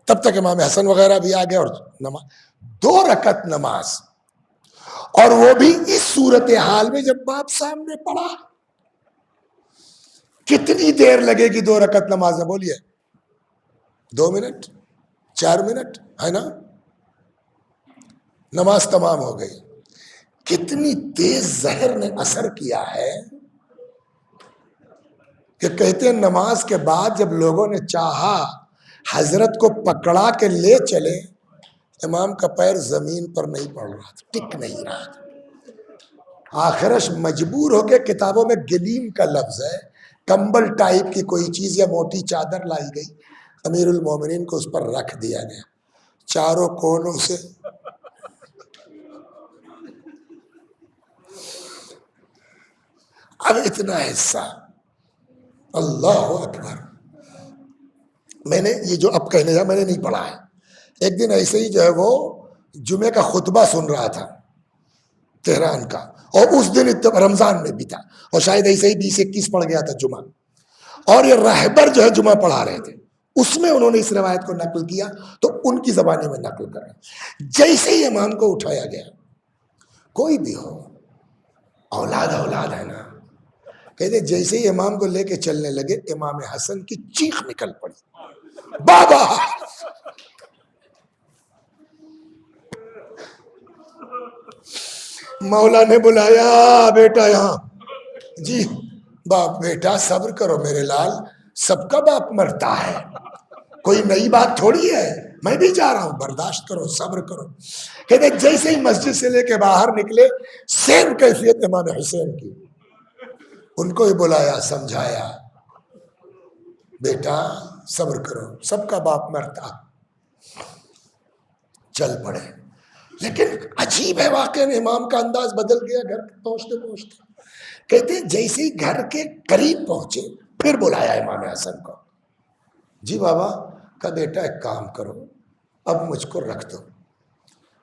[SPEAKER 1] تب تک امام حسن وغیرہ بھی آ گئے, اور نماز 2 رکعت نماز, اور وہ بھی اس صورتحال میں جب باپ سامنے پڑا. کتنی دیر لگے گی 2 رکعت نماز میں؟ بولیے 2 منٹ 4 منٹ ہے نا, نماز تمام ہو گئی. کتنی تیز زہر نے اثر کیا ہے کہ کہتے ہیں نماز کے بعد جب لوگوں نے چاہا حضرت کو پکڑا کے لے چلے, امام کا پیر زمین پر نہیں پڑ رہا تھا, ٹک نہیں رہا تھا. آخرش مجبور ہو کے, کتابوں میں گلیم کا لفظ ہے, کمبل ٹائپ کی کوئی چیز یا موٹی چادر لائی گئی, امیر المومنین کو اس پر رکھ دیا گیا, چاروں کونوں سے اب اتنا حصہ. اللہ اکبر. میں نے یہ جو اب کہنے جا, میں نے نہیں پڑھا ہے. ایک دن ایسے ہی جو ہے وہ جمعے کا خطبہ سن رہا تھا تہران کا, اور اس دن رمضان میں بھی تھا, اور شاید ایسے ہی 20-21 پڑھ گیا تھا جمعہ, اور یہ راہبر جو ہے جمعہ پڑھا رہے تھے, اس میں انہوں نے اس روایت کو نقل کیا, تو ان کی زبانی میں نقل کر رہے ہیں. جیسے ہی امام کو اٹھایا گیا, کوئی بھی ہو, اولاد ہے نا, کہتے جیسے ہی امام کو لے کے چلنے لگے, امام حسن کی چیخ نکل پڑی, بابا. مولا نے بلایا, بیٹا یہاں. جی باپ. بیٹا صبر کرو میرے لال, سب کا باپ مرتا ہے, کوئی نئی بات تھوڑی ہے, میں بھی جا رہا ہوں, برداشت کرو, صبر کرو. کہتے جیسے ہی مسجد سے لے کے باہر نکلے, سیم کیفیت امام حسین کی. ان کو ہی بلایا, سمجھایا, بیٹا صبر کرو, سب کا باپ مرتا. چل پڑے. لیکن عجیب ہے واقعہ, امام کا انداز بدل گیا گھر پہنچتے پہنچتے. کہتے جیسے ہی گھر کے قریب پہنچے, پھر بلایا امام حسن کو. جی بابا. کہا بیٹا ایک کام کرو, اب مجھ کو رکھ دو,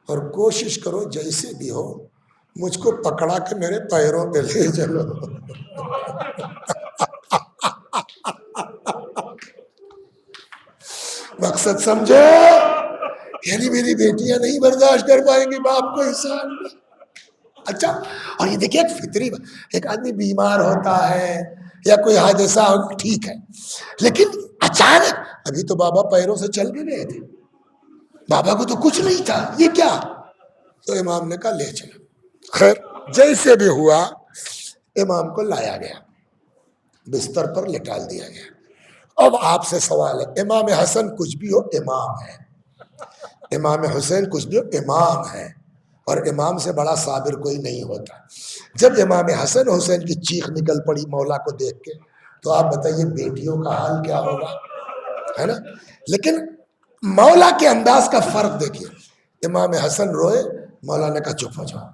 [SPEAKER 1] اور کوشش کرو جیسے بھی ہو مجھ کو پکڑا کے میرے پیروں پہ لے چلو. مقصد سمجھے؟ یعنی میری بیٹیاں نہیں برداشت کر پائیں گی باپ کو احسان. اچھا, اور یہ دیکھیے ایک فطری بات, ایک آدمی بیمار ہوتا ہے یا کوئی حادثہ ہو, ٹھیک ہے, لیکن اچانک, ابھی تو بابا پیروں سے چل بھی گئے تھے, بابا کو تو کچھ نہیں تھا, یہ کیا؟ تو امام نے کہا لے چلو. خیر جیسے بھی ہوا, امام کو لایا گیا, بستر پر لٹال دیا گیا. اب آپ سے سوال ہے, امام حسن کچھ بھی ہو امام ہے, امام حسین کچھ بھی ہو امام ہے, اور امام سے بڑا صابر کوئی نہیں ہوتا. جب امام حسن حسین کی چیخ نکل پڑی مولا کو دیکھ کے, تو آپ بتائیے بیٹیوں کا حال کیا ہوگا, ہے نا. لیکن مولا کے انداز کا فرق دیکھیے, امام حسن روئے, مولا نے کہا چپ ہو جاؤ.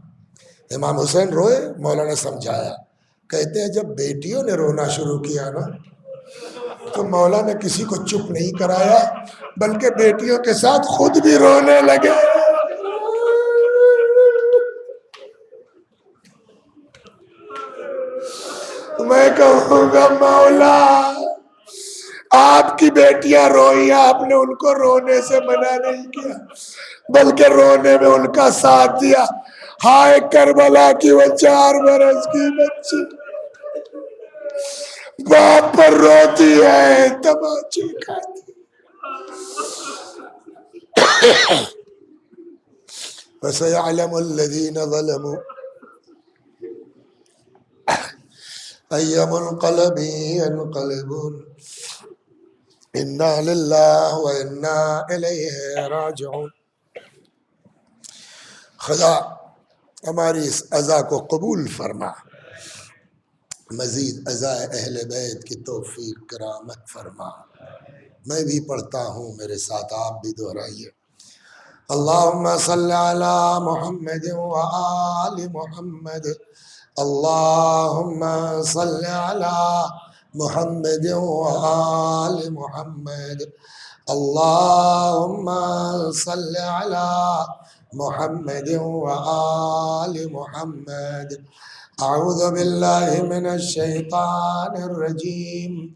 [SPEAKER 1] امام حسین روئے, مولا نے سمجھایا. کہتے ہیں جب بیٹیوں نے رونا شروع کیا نا, تو مولا نے کسی کو چپ نہیں کرایا, بلکہ بیٹیوں کے ساتھ خود بھی رونے لگے. میں کہوں گا مولا, آپ کی بیٹیاں روئی, آپ نے ان کو رونے سے منع نہیں کیا, بلکہ رونے میں ان کا ساتھ دیا. ہائے کربلا کی وہ 4 برس کی بچی باپ پر روتی ہے, تماچے کھاتی. وَسَيَعْلَمُ الَّذِينَ ظَلَمُوا أَيَّ مُنْقَلَبٍ يَنْقَلِبُونَ إِنَّا لِلَّهِ وَإِنَّا إِلَيْهِ رَاجِعُونَ. خدا ہماری اس عزا کو قبول فرما, مزید عزائے اہل بیت کی توفیق کرامت فرما. میں بھی پڑھتا ہوں, میرے ساتھ آپ بھی دہرائیے. اللہم صلی علی محمد وآل محمد, اللہم صلی علی محمد وآل محمد اللهم صل على محمد وآل محمد أعوذ بالله من الشيطان الرجيم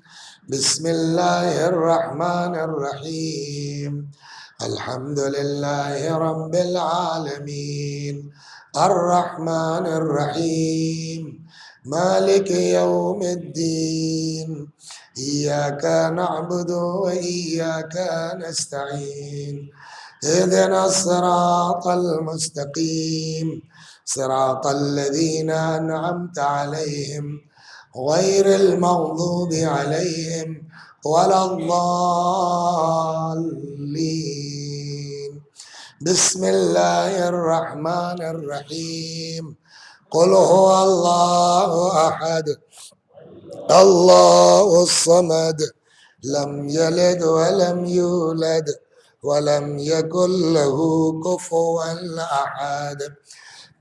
[SPEAKER 1] بسم الله الرحمن الرحيم الحمد لله رب العالمين الرحمن الرحيم مالك يوم الدين إياك نعبد وإياك نستعين اهدنا الصراط المستقيم صراط الذين أنعمت عليهم غير المغضوب عليهم ولا الضالين بسم الله الرحمن الرحيم قل هو الله أحد الله الصمد لم يلد ولم يولد ولم يكن له كفوا أحد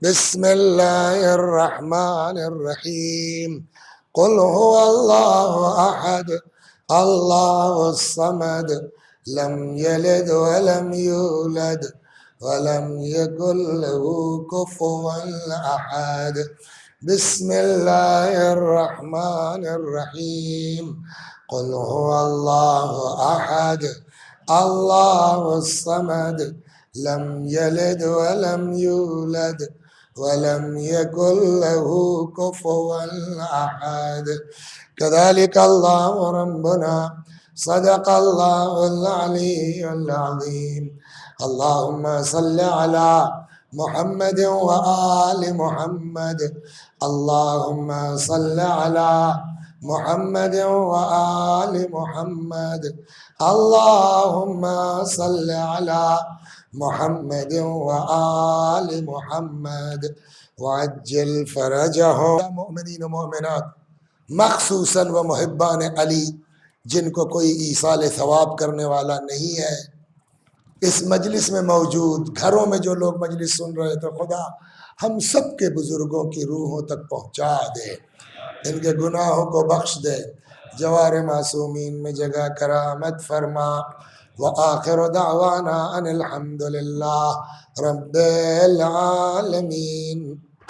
[SPEAKER 1] بسم الله الرحمن الرحيم قل هو الله أحد الله الصمد لم يلد ولم يولد ولم يكن له كفوا أحد بسم الله الرحمن الرحيم قل هو الله أحد الله الصمد لم يلد ولم يولد ولم يكن له كفوا أحد كذلك الله ربنا صدق الله العلي العظيم اللهم صل على محمد وآل محمد اللهم صل على محمد وآل محمد اللهم صل على محمد وآل محمد وعجل فرجهم مؤمنین و مومنات مخصوصاً و محبان علی جن کو کوئی ایصال ثواب کرنے والا نہیں ہے اس مجلس میں موجود، گھروں میں جو لوگ مجلس سن رہے تو خدا ہم سب کے بزرگوں کی روحوں تک پہنچا دے، ان کے گناہوں کو بخش دے، جوار معصومین میں جگہ کرامت فرما وآخر دعوانا ان الحمد للہ رب العالمین۔